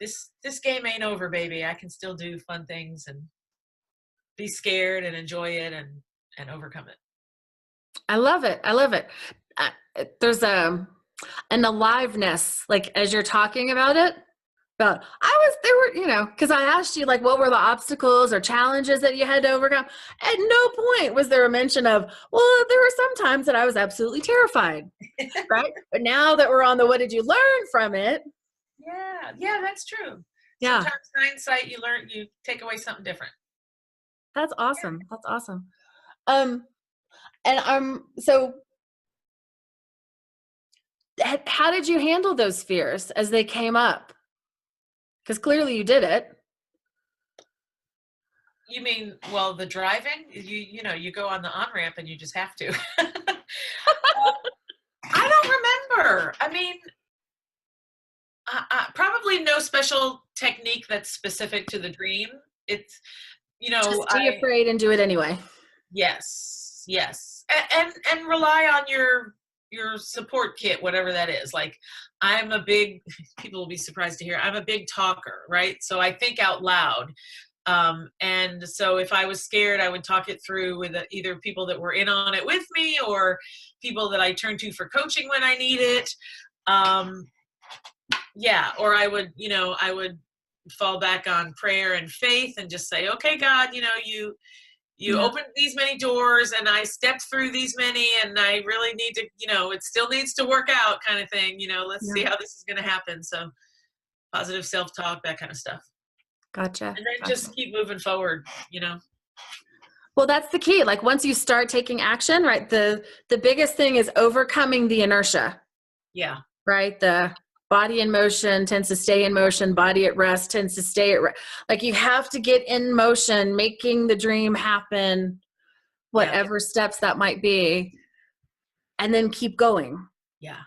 this game ain't over, baby. I can still do fun things and be scared and enjoy it and overcome it. I love it. There's an aliveness, like as you're talking about it, but because I asked you like, what were the obstacles or challenges that you had to overcome? At no point was there a mention of, well, there were some times that I was absolutely terrified, right? But now that we're on the, what did you learn from it? Yeah, that's true. Yeah. Sometimes hindsight, you take away something different. That's awesome. That's awesome. So how did you handle those fears as they came up? Because clearly you did it. You mean, well, the driving, you go on the on-ramp and you just have to. I don't remember. I mean, probably no special technique that's specific to the dream. It's, just be afraid and do it anyway. Yes. And rely on your support kit, whatever that is. Like people will be surprised to hear, I'm a big talker, right? So I think out loud. And so if I was scared, I would talk it through with either people that were in on it with me or people that I turned to for coaching when I need it. Or I would fall back on prayer and faith and just say, okay, God, you opened these many doors and I stepped through these many and I really need to, it still needs to work out kind of thing. Let's see how this is going to happen. So positive self-talk, that kind of stuff. Gotcha. And then just keep moving forward, Well, that's the key. Like once you start taking action, right? The biggest thing is overcoming the inertia. Yeah. Right? The body in motion tends to stay in motion. Body at rest tends to stay at rest. Like you have to get in motion, making the dream happen, whatever steps that might be, and then keep going. Yeah.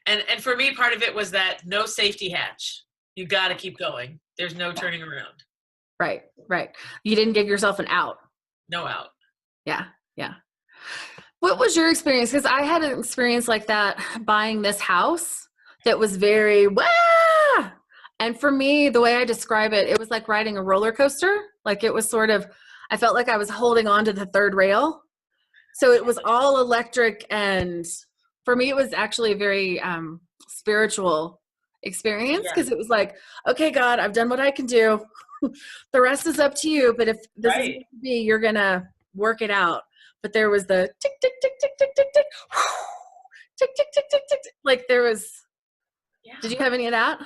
And for me, part of it was that no safety hatch. You got to keep going. There's no turning around. Right. You didn't give yourself an out. No out. Yeah. What was your experience? Because I had an experience like that buying this house that was very, wah! And for me, the way I describe it, it was like riding a roller coaster. Like it was I felt like I was holding on to the third rail. So it was all electric and For me, it was actually a very spiritual experience, because it was like, okay, God, I've done what I can do. The rest is up to you. But if this is meant to be, you're going to work it out. But there was the tick, tick, tick, tick, tick, tick, tick, tick, tick, tick, tick, tick. Like there was, did you have any of that?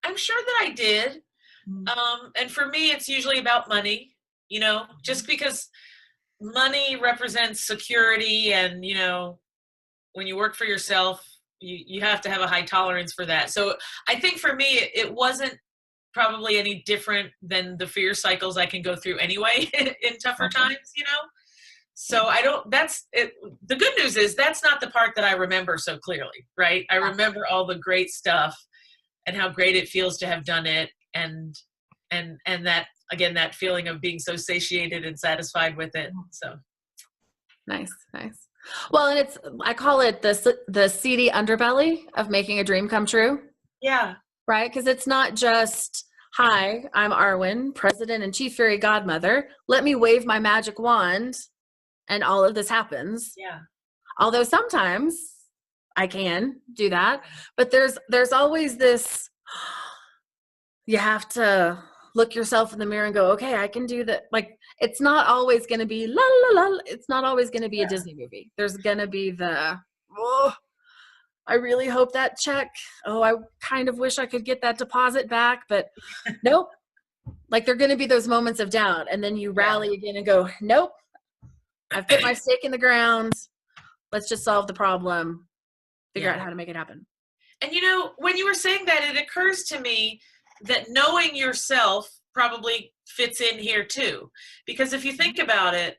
I'm sure that I did. And for me, it's usually about money, you know, just because money represents security, and, you know, when you work for yourself, you have to have a high tolerance for that. So I think for me, it wasn't probably any different than the fear cycles I can go through anyway in tougher times, you know? So I don't, that's it. The good news is that's not the part that I remember so clearly, right? I remember all the great stuff and how great it feels to have done it. And that, again, that feeling of being so satiated and satisfied with it. So. Nice. Well, and I call it the seedy underbelly of making a dream come true. Yeah. Right? Because it's not just, hi, I'm Arwen, president and chief fairy godmother. Let me wave my magic wand and all of this happens. Yeah. Although sometimes I can do that, but there's always this, you have to look yourself in the mirror and go, okay, I can do that. Like, it's not always going to be la la la. It's not always going to be a Disney movie. There's going to be the, oh, I really hope that check. Oh, I kind of wish I could get that deposit back, but nope. Like, there are going to be those moments of doubt. And then you rally again and go, nope, I've put my stake in the ground. Let's just solve the problem, figure out how to make it happen. And, you know, when you were saying that, it occurs to me that knowing yourself probably fits in here too. Because if you think about it,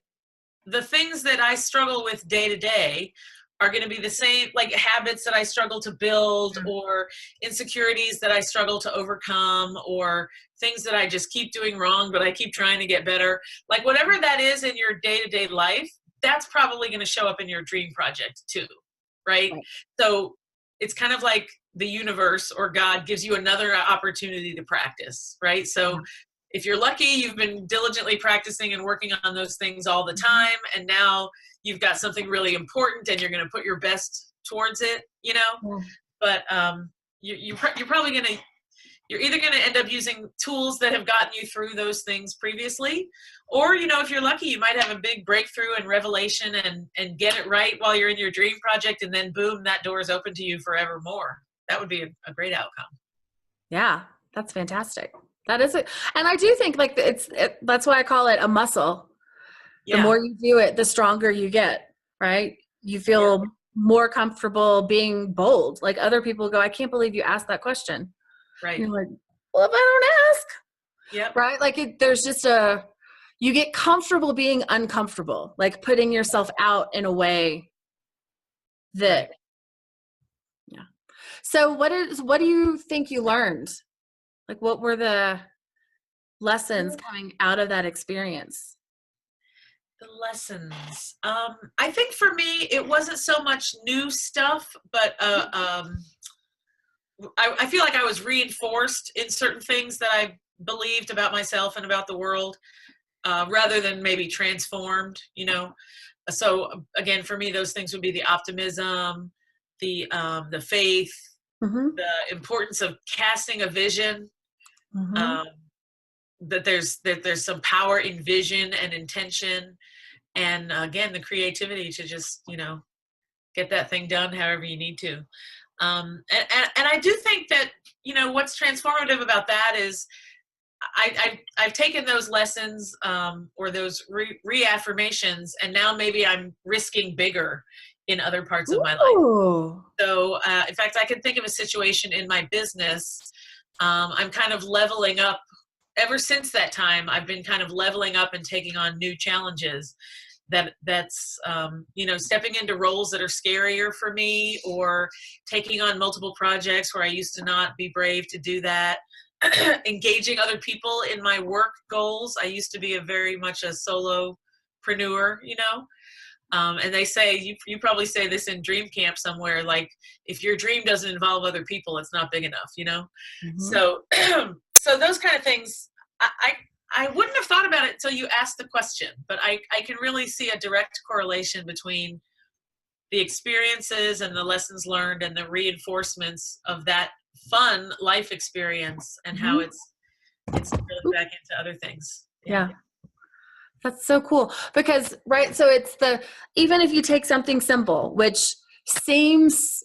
the things that I struggle with day to day are going to be the same, like habits that I struggle to build, or insecurities that I struggle to overcome, or things that I just keep doing wrong, but I keep trying to get better. Like whatever that is in your day-to-day life, that's probably going to show up in your dream project too, right? So it's kind of like the universe or God gives you another opportunity to practice, right? So if you're lucky, you've been diligently practicing and working on those things all the time, and now you've got something really important and you're going to put your best towards it, you know? But you're probably going to, you're either going to end up using tools that have gotten you through those things previously, or, you know, if you're lucky, you might have a big breakthrough and revelation and get it right while you're in your dream project, and then boom, that door is open to you forevermore. That would be a great outcome. Yeah, that's fantastic. That is it. And I do think like that's why I call it a muscle. The more you do it, the stronger you get, right? You feel more comfortable being bold. Like other people go, I can't believe you asked that question. Right. And you're like, well, if I don't ask. Yep. Right? Like there's just you get comfortable being uncomfortable, like putting yourself out in a way that, So what do you think you learned? Like what were the lessons coming out of that experience? The lessons. I think for me, it wasn't so much new stuff, but I feel like I was reinforced in certain things that I believed about myself and about the world, rather than maybe transformed, you know? So again, for me, those things would be the optimism, the faith, the importance of casting a vision, that there's some power in vision and intention, and again, the creativity to just, you know, get that thing done however you need to. And I do think that, you know, what's transformative about that is I've taken those lessons, or those reaffirmations, and now maybe I'm risking bigger in other parts of my life. So in fact, I can think of a situation in my business. I'm kind of leveling up. Ever since that time, I've been kind of leveling up and taking on new challenges. That's you know, stepping into roles that are scarier for me, or taking on multiple projects where I used to not be brave to do that. Engaging other people in my work goals. I used to be very much a solopreneur, you know. And they say, you probably say this in dream camp somewhere, like if your dream doesn't involve other people, it's not big enough, you know? So, so those kind of things, I wouldn't have thought about it until you asked the question, but I can really see a direct correlation between the experiences and the lessons learned and the reinforcements of that fun life experience and how it's spilling back into other things. Yeah. That's so cool because, right. So it's even if you take something simple, which seems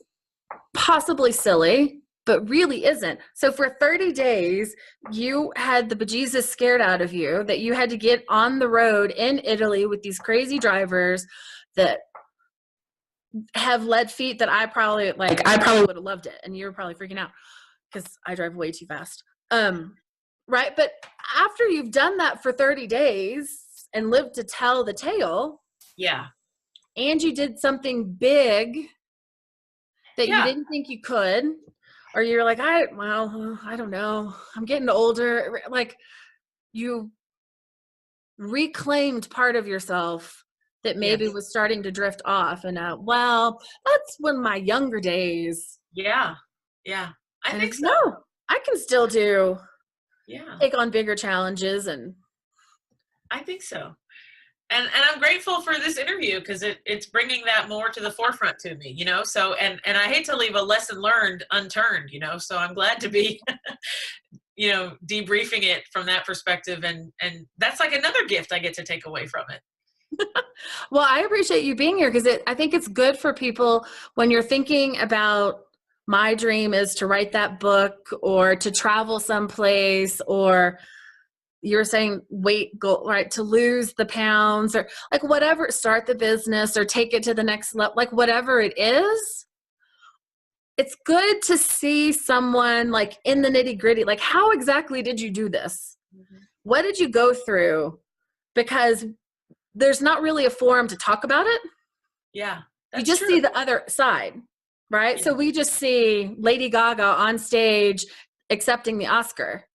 possibly silly, but really isn't. So for 30 days, you had the bejesus scared out of you that you had to get on the road in Italy with these crazy drivers that have lead feet that I probably would have loved it. And you were probably freaking out because I drive way too fast. Right. But after you've done that for 30 days and lived to tell the tale. Yeah. And you did something big that you didn't think you could, or you're like, I don't know. I'm getting older. Like you reclaimed part of yourself that maybe was starting to drift off. And that's when my younger days. Yeah. Yeah. I think so. No, I can still take on bigger challenges. And I think so. And I'm grateful for this interview because it's bringing that more to the forefront to me, you know? So, and I hate to leave a lesson learned unturned, you know? So I'm glad to be, you know, debriefing it from that perspective. And that's like another gift I get to take away from it. Well, I appreciate you being here because I think it's good for people when you're thinking about my dream is to write that book or to travel someplace, or you were saying weight goal, right? To lose the pounds or like whatever, start the business or take it to the next level, like whatever it is. It's good to see someone like in the nitty gritty, like how exactly did you do this? Mm-hmm. What did you go through? Because there's not really a forum to talk about it. Yeah. You just see the other side, right? Yeah. So we just see Lady Gaga on stage accepting the Oscar.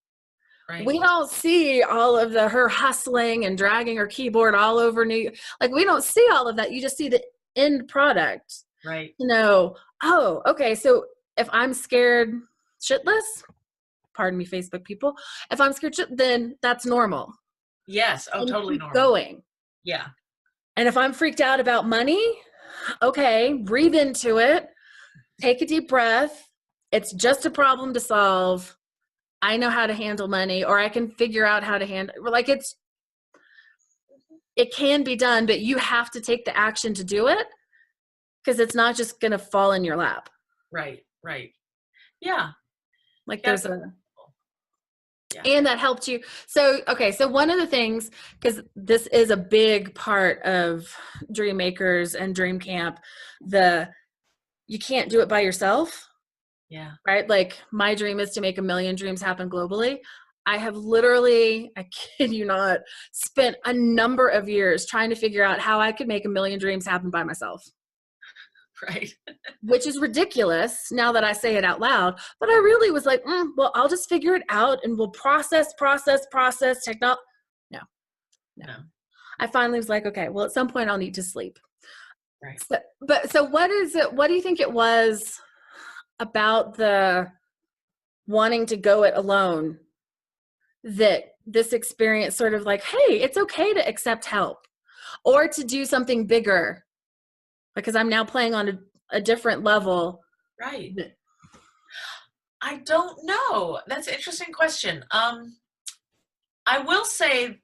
Right. We don't see all of her hustling and dragging her keyboard all over New York. Like we don't see all of that. You just see the end product. Right. You know, oh, okay. So if I'm scared shitless, pardon me, Facebook people, if I'm scared then that's normal. Yes. Oh, totally normal. Going. Yeah. And if I'm freaked out about money, okay, breathe into it. Take a deep breath. It's just a problem to solve. I know how to handle money, or I can figure out how to handle, like it can be done, but you have to take the action to do it because it's not just going to fall in your lap. Right. Right. Yeah. Like there's and that helped you. So, okay. So one of the things, because this is a big part of DreamMakers and Dream Camp, you can't do it by yourself. Yeah. Right. Like my dream is to make 1 million dreams happen globally. I have literally, I kid you not, spent a number of years trying to figure out how I could make 1 million dreams happen by myself. Right. Which is ridiculous now that I say it out loud. But I really was like, well, I'll just figure it out and we'll process technology. No. I finally was like, okay, well, at some point I'll need to sleep. Right. So what is it? What do you think it was about the wanting to go it alone that this experience sort of like, hey, it's okay to accept help or to do something bigger because I'm now playing on a different level. Right. I don't know. That's an interesting question. I will say,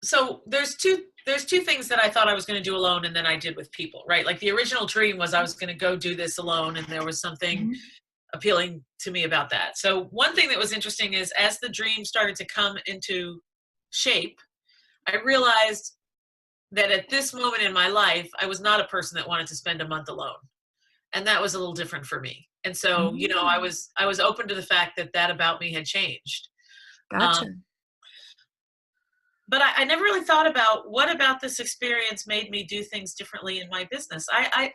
so there's two things that I thought I was going to do alone and then I did with people, right? Like the original dream was I was going to go do this alone and there was something appealing to me about that. So one thing that was interesting is as the dream started to come into shape, I realized that at this moment in my life, I was not a person that wanted to spend a month alone. And that was a little different for me. And so, you know, I was open to the fact that about me had changed. Gotcha. But I never really thought about what about this experience made me do things differently in my business. I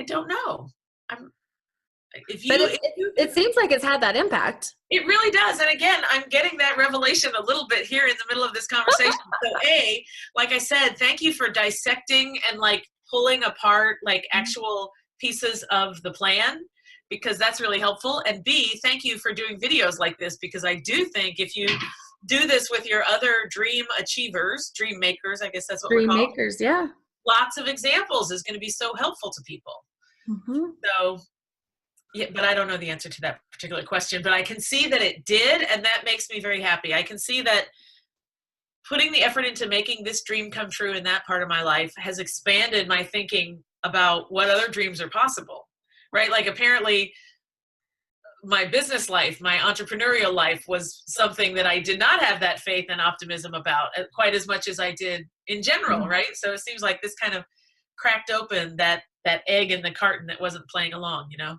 don't know. It seems like it's had that impact. It really does. And again, I'm getting that revelation a little bit here in the middle of this conversation. So like I said, thank you for dissecting and like pulling apart like actual pieces of the plan, because that's really helpful. And B, thank you for doing videos like this, because I do think if you do this with your other dream achievers, dream makers, I guess that's what we're called. DreamMakers, yeah. lots of examples is going to be so helpful to people. So, yeah, but I don't know the answer to that particular question, but I can see that it did, and that makes me very happy. I can see that putting the effort into making this dream come true in that part of my life has expanded my thinking about what other dreams are possible, right? Like apparently my business life, my entrepreneurial life was something that I did not have that faith and optimism about quite as much as I did in general, right? So it seems like this kind of cracked open that egg in the carton that wasn't playing along, you know?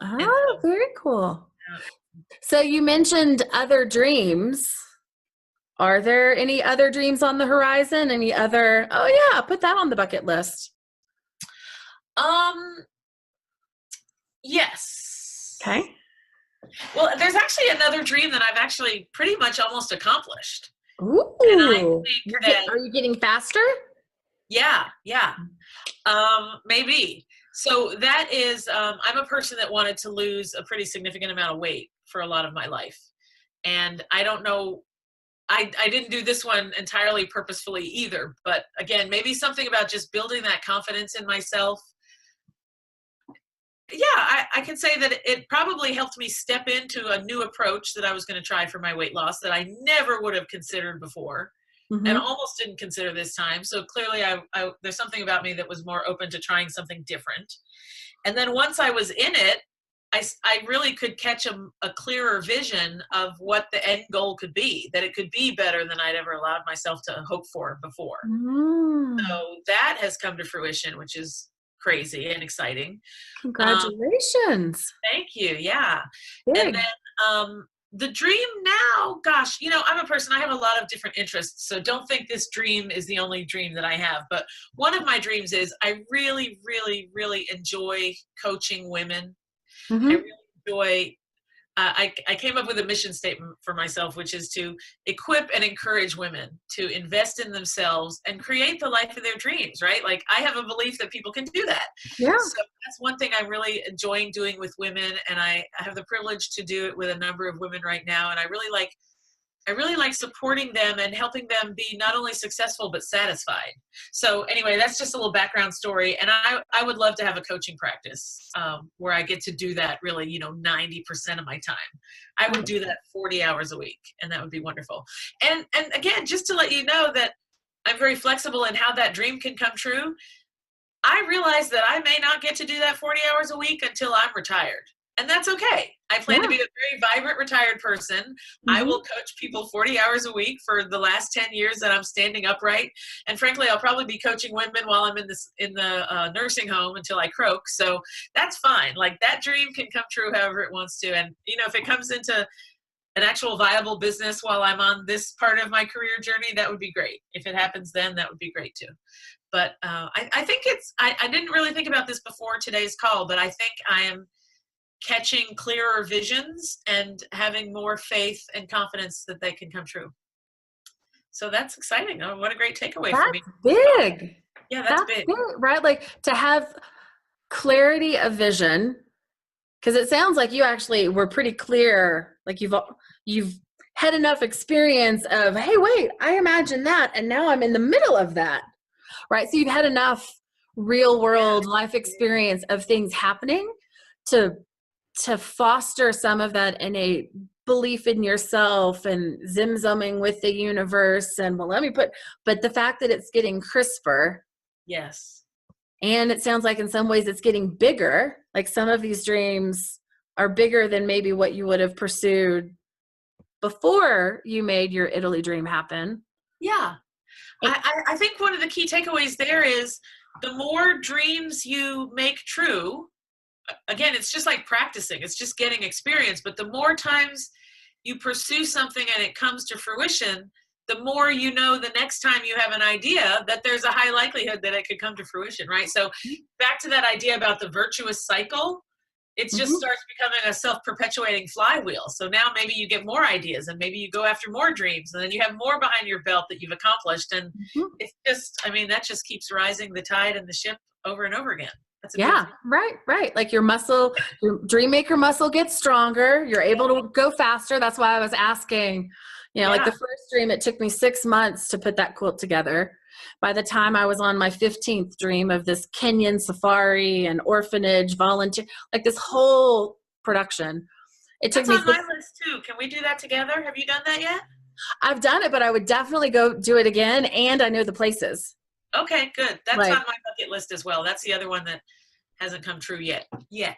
Oh, very cool. So you mentioned other dreams. Are there any other dreams on the horizon? Any other, oh yeah, put that on the bucket list. Yes. Okay. Well, there's actually another dream that I've actually pretty much almost accomplished. Ooh. And I think that, are you getting faster? Yeah. Maybe. So that is, I'm a person that wanted to lose a pretty significant amount of weight for a lot of my life. And I don't know, I didn't do this one entirely purposefully either, but again, maybe something about just building that confidence in myself. Yeah, I can say that it probably helped me step into a new approach that I was going to try for my weight loss that I never would have considered before. And almost didn't consider this time. So clearly there's something about me that was more open to trying something different. And then once I was in it, I really could catch a clearer vision of what the end goal could be, that it could be better than I'd ever allowed myself to hope for before. So that has come to fruition, which is crazy and exciting. Congratulations. Thank you. Yeah. Big. And then, the dream now, gosh, you know, I'm a person, I have a lot of different interests. So don't think this dream is the only dream that I have. But one of my dreams is I really, really, really enjoy coaching women. I really enjoy, I came up with a mission statement for myself, which is to equip and encourage women to invest in themselves and create the life of their dreams, right? Like I have a belief that people can do that. Yeah. So that's one thing I'm really enjoying doing with women. And I have the privilege to do it with a number of women right now. And I really like supporting them and helping them be not only successful, but satisfied. So anyway, that's just a little background story. And I would love to have a coaching practice where I get to do that really, 90% of my time. I would do that 40 hours a week, and that would be wonderful. And again, just to let you know that I'm very flexible in how that dream can come true. I realize that I may not get to do that 40 hours a week until I'm retired. And that's okay. I plan to be a very vibrant retired person. I will coach people 40 hours a week for the last 10 years that I'm standing upright. And frankly, I'll probably be coaching women while I'm in the nursing home until I croak. So that's fine. Like that dream can come true however it wants to. And, if it comes into an actual viable business while I'm on this part of my career journey, that would be great. If it happens then, that would be great too. But I think I didn't really think about this before today's call, but I think I am catching clearer visions and having more faith and confidence that they can come true. So that's exciting. Oh, what a great takeaway for me. Big. Yeah, that's big. Right? Like to have clarity of vision, because it sounds like you actually were pretty clear. Like you've had enough experience of, hey, wait, I imagined that, and now I'm in the middle of that. Right? So you've had enough real world life experience of things happening to foster some of that innate belief in yourself and zim-zumming with the universe. And but the fact that it's getting crisper. Yes. And it sounds like in some ways it's getting bigger. Like some of these dreams are bigger than maybe what you would have pursued before you made your Italy dream happen. Yeah. I think one of the key takeaways there is the more dreams you make true, again, it's just like practicing. It's just getting experience. But the more times you pursue something and it comes to fruition, the more the next time you have an idea that there's a high likelihood that it could come to fruition, right? So back to that idea about the virtuous cycle, it just starts becoming a self-perpetuating flywheel. So now maybe you get more ideas and maybe you go after more dreams and then you have more behind your belt that you've accomplished. And it's just, that just keeps rising the tide and the ship over and over again. That's a good Yeah, thing. right. Like your DreamMaker muscle gets stronger. You're able to go faster. That's why I was asking, like the first dream, it took me 6 months to put that quilt together. By the time I was on my 15th dream of this Kenyan safari and orphanage volunteer, like this whole production, it took That's me on my list too. Can we do that together? Have you done that yet? I've done it, but I would definitely go do it again. And I know the places. Okay, good. That's Like, on my bucket list as well. That's the other one that hasn't come true yet. Yeah.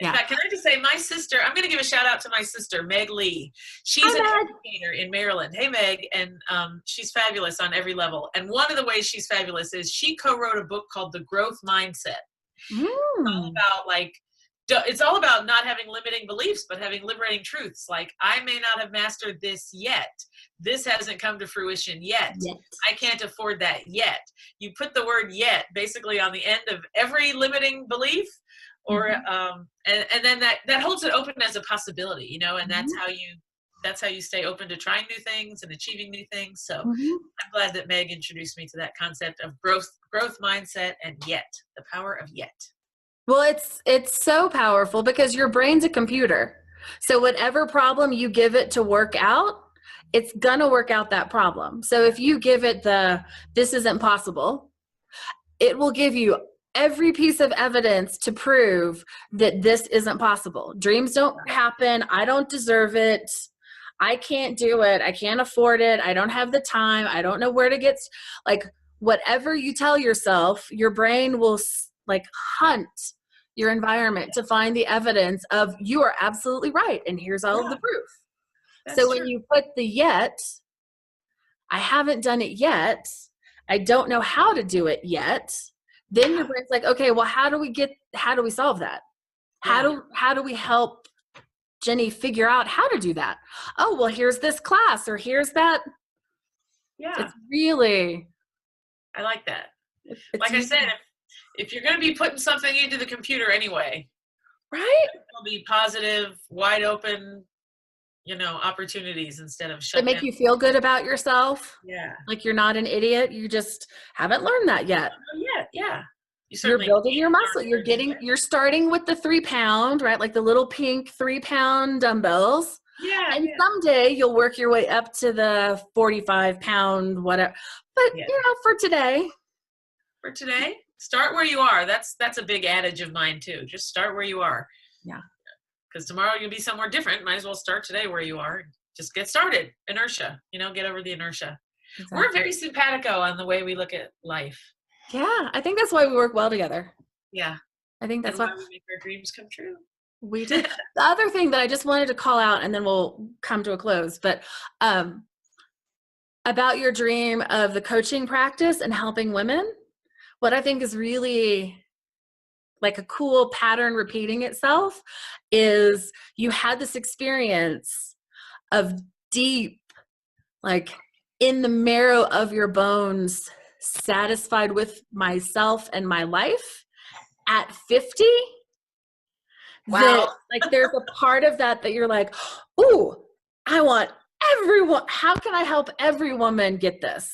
In fact, can I just say my sister, I'm going to give a shout out to my sister, Meg Lee. She's an educator in Maryland. Hey, Meg. And she's fabulous on every level. And one of the ways she's fabulous is she co-wrote a book called The Growth Mindset. It's all about not having limiting beliefs, but having liberating truths. Like, I may not have mastered this yet. This hasn't come to fruition yet. I can't afford that yet. You put the word yet basically on the end of every limiting belief, or and then that holds it open as a possibility, and that's how you stay open to trying new things and achieving new things. So I'm glad that Meg introduced me to that concept of growth mindset and yet, the power of yet. Well, it's so powerful because your brain's a computer. So whatever problem you give it to work out, it's gonna work out that problem. So if you give it this isn't possible, it will give you every piece of evidence to prove that this isn't possible. Dreams don't happen. I don't deserve it. I can't do it. I can't afford it. I don't have the time. I don't know where to get. Like, whatever you tell yourself, your brain will hunt your environment to find the evidence of you are absolutely right. And here's all of the proof. That's so true. When you put the yet, I haven't done it yet. I don't know how to do it yet. Then your brain's like, okay, well, how do we solve that? How do we help Jinnie figure out how to do that? Oh, well, here's this class, or here's that. Yeah. It's really. I like that. Like I said, if you're going to be putting something into the computer anyway, right? It'll be positive, wide open, opportunities instead of shut that make down. You feel good about yourself. Yeah. Like you're not an idiot. You just haven't learned that yet. Yeah. You're building your muscle. You're starting with the 3 pound, right? Like the little pink 3 pound dumbbells. Yeah. And someday you'll work your way up to the 45 pound, whatever. But for today, start where you are. That's a big adage of mine too. Just start where you are. Yeah. Because tomorrow you'll be somewhere different. Might as well start today where you are. Just get started. Inertia. Get over the inertia. Exactly. We're very simpatico on the way we look at life. Yeah, I think that's why we work well together. Yeah. I think that's why we make our dreams come true. We did. The other thing that I just wanted to call out, and then we'll come to a close, but about your dream of the coaching practice and helping women, what I think is really like a cool pattern repeating itself is you had this experience of deep, like in the marrow of your bones, satisfied with myself and my life at 50. Wow. That, there's a part of that you're like, ooh, I want everyone. How can I help every woman get this?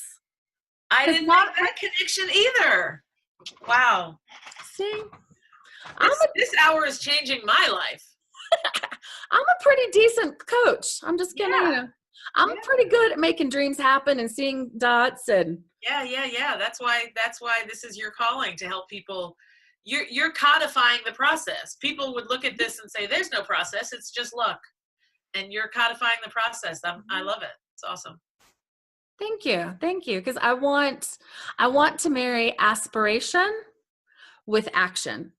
I didn't make that connection either. Wow. See? This hour is changing my life. I'm a pretty decent coach. I'm just gonna, I'm pretty good at making dreams happen and seeing dots and. Yeah. That's why this is your calling, to help people. You're codifying the process. People would look at this and say, there's no process. It's just luck. And you're codifying the process. I love it. It's awesome. Thank you. Because I want to marry aspiration with action.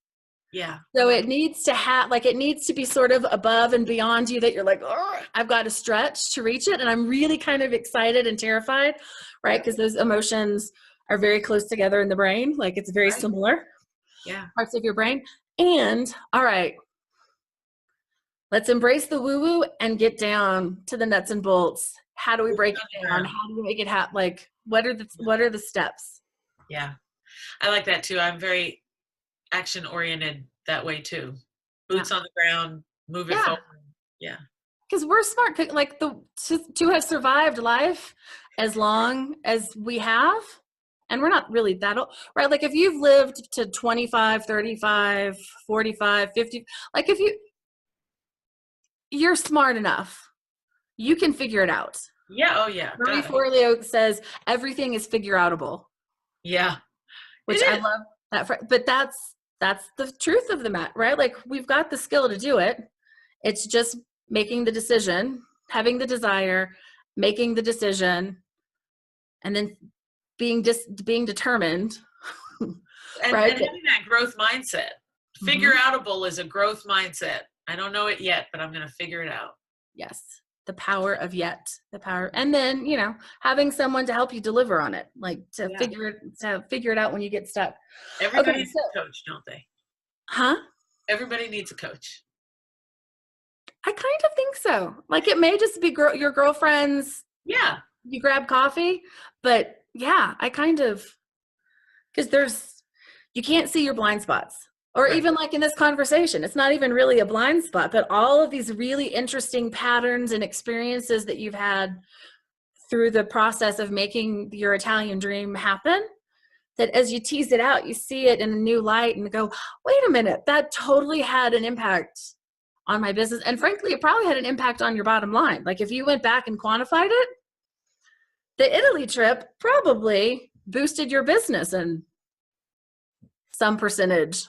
Yeah. So it needs to it needs to be sort of above and beyond you, that you're like, oh, I've got to stretch to reach it. And I'm really kind of excited and terrified, right? Because those emotions are very close together in the brain. Like it's very similar. Yeah. Parts of your brain. And all right, let's embrace the woo-woo and get down to the nuts and bolts. How do we break it down? How do we make it happen? Like, what are the steps? Yeah. I like that too. I'm very action oriented that way too. Boots on the ground, move it forward. Yeah. Because we're smart, like to have survived life as long as we have, and we're not really that old, right? Like if you've lived to 25, 35, 45, 50, like if you're smart enough, you can figure it out. Yeah. Oh yeah. Marie Forleo says everything is figure outable. Yeah. Which I love that. But that's the truth of the matter, right? Like we've got the skill to do it. It's just making the decision, having the desire, making the decision, and then being determined. Right? And having that growth mindset. Figure outable is a growth mindset. I don't know it yet, but I'm going to figure it out. Yes. The power of yet. The power. And then, you know, having someone to help you deliver on it, like to figure it out when you get stuck. Everybody needs a coach, don't they? Huh? Everybody needs a coach. I kind of think so. Like it may just be your girlfriends. Yeah. You grab coffee, but yeah, I kind of, because you can't see your blind spots. Or even like in this conversation, it's not even really a blind spot, but all of these really interesting patterns and experiences that you've had through the process of making your Italian dream happen, that as you tease it out, you see it in a new light and go, wait a minute, that totally had an impact on my business. And frankly, it probably had an impact on your bottom line. Like if you went back and quantified it, the Italy trip probably boosted your business in some percentage.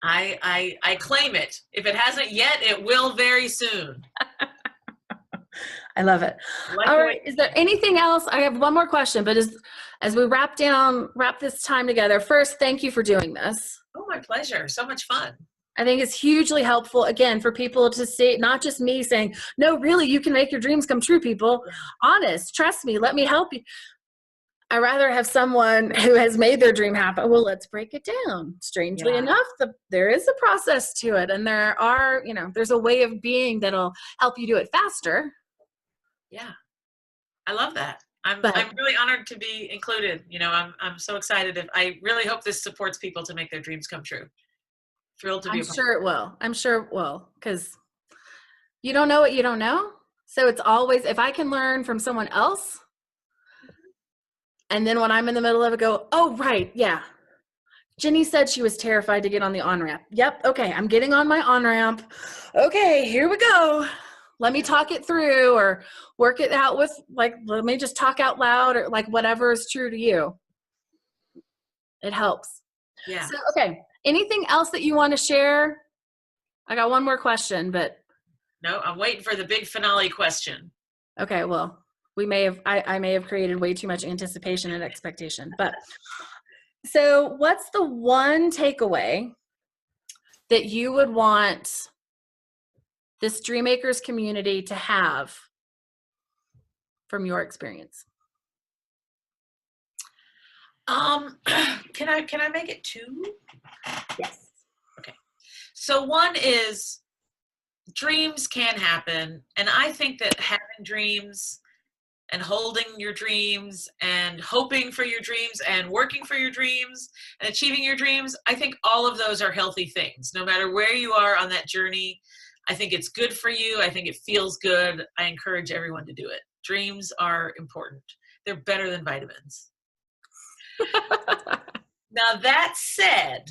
I claim it. If it hasn't yet, it will very soon. I love it. All right. Is there anything else? I have one more question, but as we wrap this time together, first, thank you for doing this. Oh, my pleasure. So much fun. I think it's hugely helpful, again, for people to see, not just me saying, no, really, you can make your dreams come true, people. Honest, trust me, let me help you. I rather have someone who has made their dream happen. Well, let's break it down. Strangely enough, there is a process to it. And there's a way of being that'll help you do it faster. Yeah. I love that. I'm really honored to be included. You know, I'm so excited. I really hope this supports people to make their dreams come true. Thrilled to be I'm sure it will. I'm sure it will. Because you don't know what you don't know. So it's always, if I can learn from someone else, and then when I'm in the middle of it, go, oh, right, yeah. Jinnie said she was terrified to get on the on-ramp. Yep, okay, I'm getting on my on-ramp. Okay, here we go. Let me talk it through or work it out with, like, let me just talk out loud or like whatever is true to you. It helps. Yeah. So, okay, anything else that you want to share? I got one more question, but. No, I'm waiting for the big finale question. Okay, well. I may have created way too much anticipation and expectation, but so what's the one takeaway that you would want this DreamMakers community to have from your experience? Can I make it two? Yes. Okay. So one is dreams can happen. And I think that having dreams and holding your dreams and hoping for your dreams and working for your dreams and achieving your dreams, I think all of those are healthy things. No matter where you are on that journey, I think it's good for you. I think it feels good. I encourage everyone to do it. Dreams are important. They're better than vitamins. Now that said,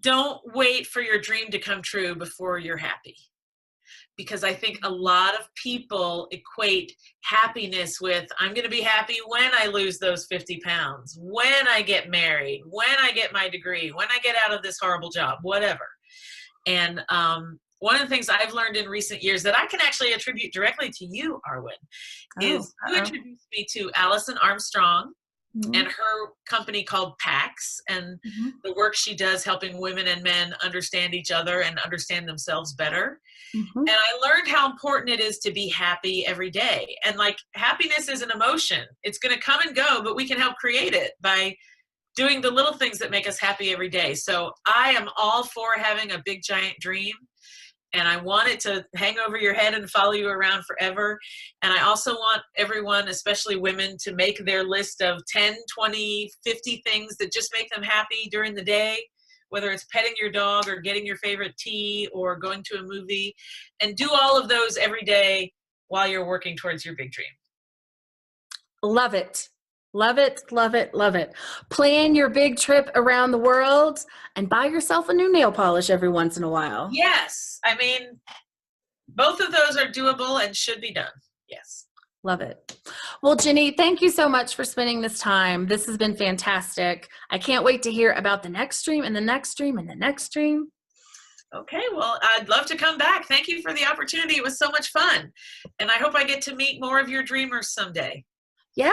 don't wait for your dream to come true before you're happy. Because I think a lot of people equate happiness with, I'm going to be happy when I lose those 50 pounds, when I get married, when I get my degree, when I get out of this horrible job, whatever. And one of the things I've learned in recent years that I can actually attribute directly to you, Arwen, is you introduced me to Allison Armstrong and her company called PAX and the work she does helping women and men understand each other and understand themselves better. And I learned how important it is to be happy every day. And like happiness is an emotion. It's going to come and go, but we can help create it by doing the little things that make us happy every day. So I am all for having a big giant dream. And I want it to hang over your head and follow you around forever. And I also want everyone, especially women, to make their list of 10, 20, 50 things that just make them happy during the day, whether it's petting your dog or getting your favorite tea or going to a movie, and do all of those every day while you're working towards your big dream. Love it. Love it, love it, love it. Plan your big trip around the world and buy yourself a new nail polish every once in a while. Yes. I mean, both of those are doable and should be done. Yes. Love it. Well, Jinnie, thank you so much for spending this time. This has been fantastic. I can't wait to hear about the next stream and the next stream and the next stream. Okay, well, I'd love to come back. Thank you for the opportunity. It was so much fun. And I hope I get to meet more of your dreamers someday. Yeah,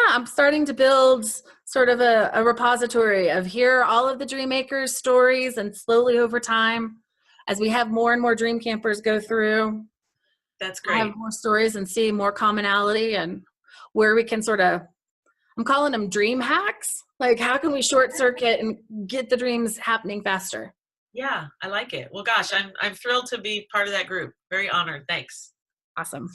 I'm starting to build sort of a repository of here are all of the DreamMakers stories, and slowly over time, as we have more and more dream campers go through, That's I great. have more stories and see more commonality and where we can sort of, I'm calling them dream hacks. Like, how can we short circuit and get the dreams happening faster? Yeah, I like it. Well, gosh, I'm thrilled to be part of that group. Very honored. Thanks. Awesome.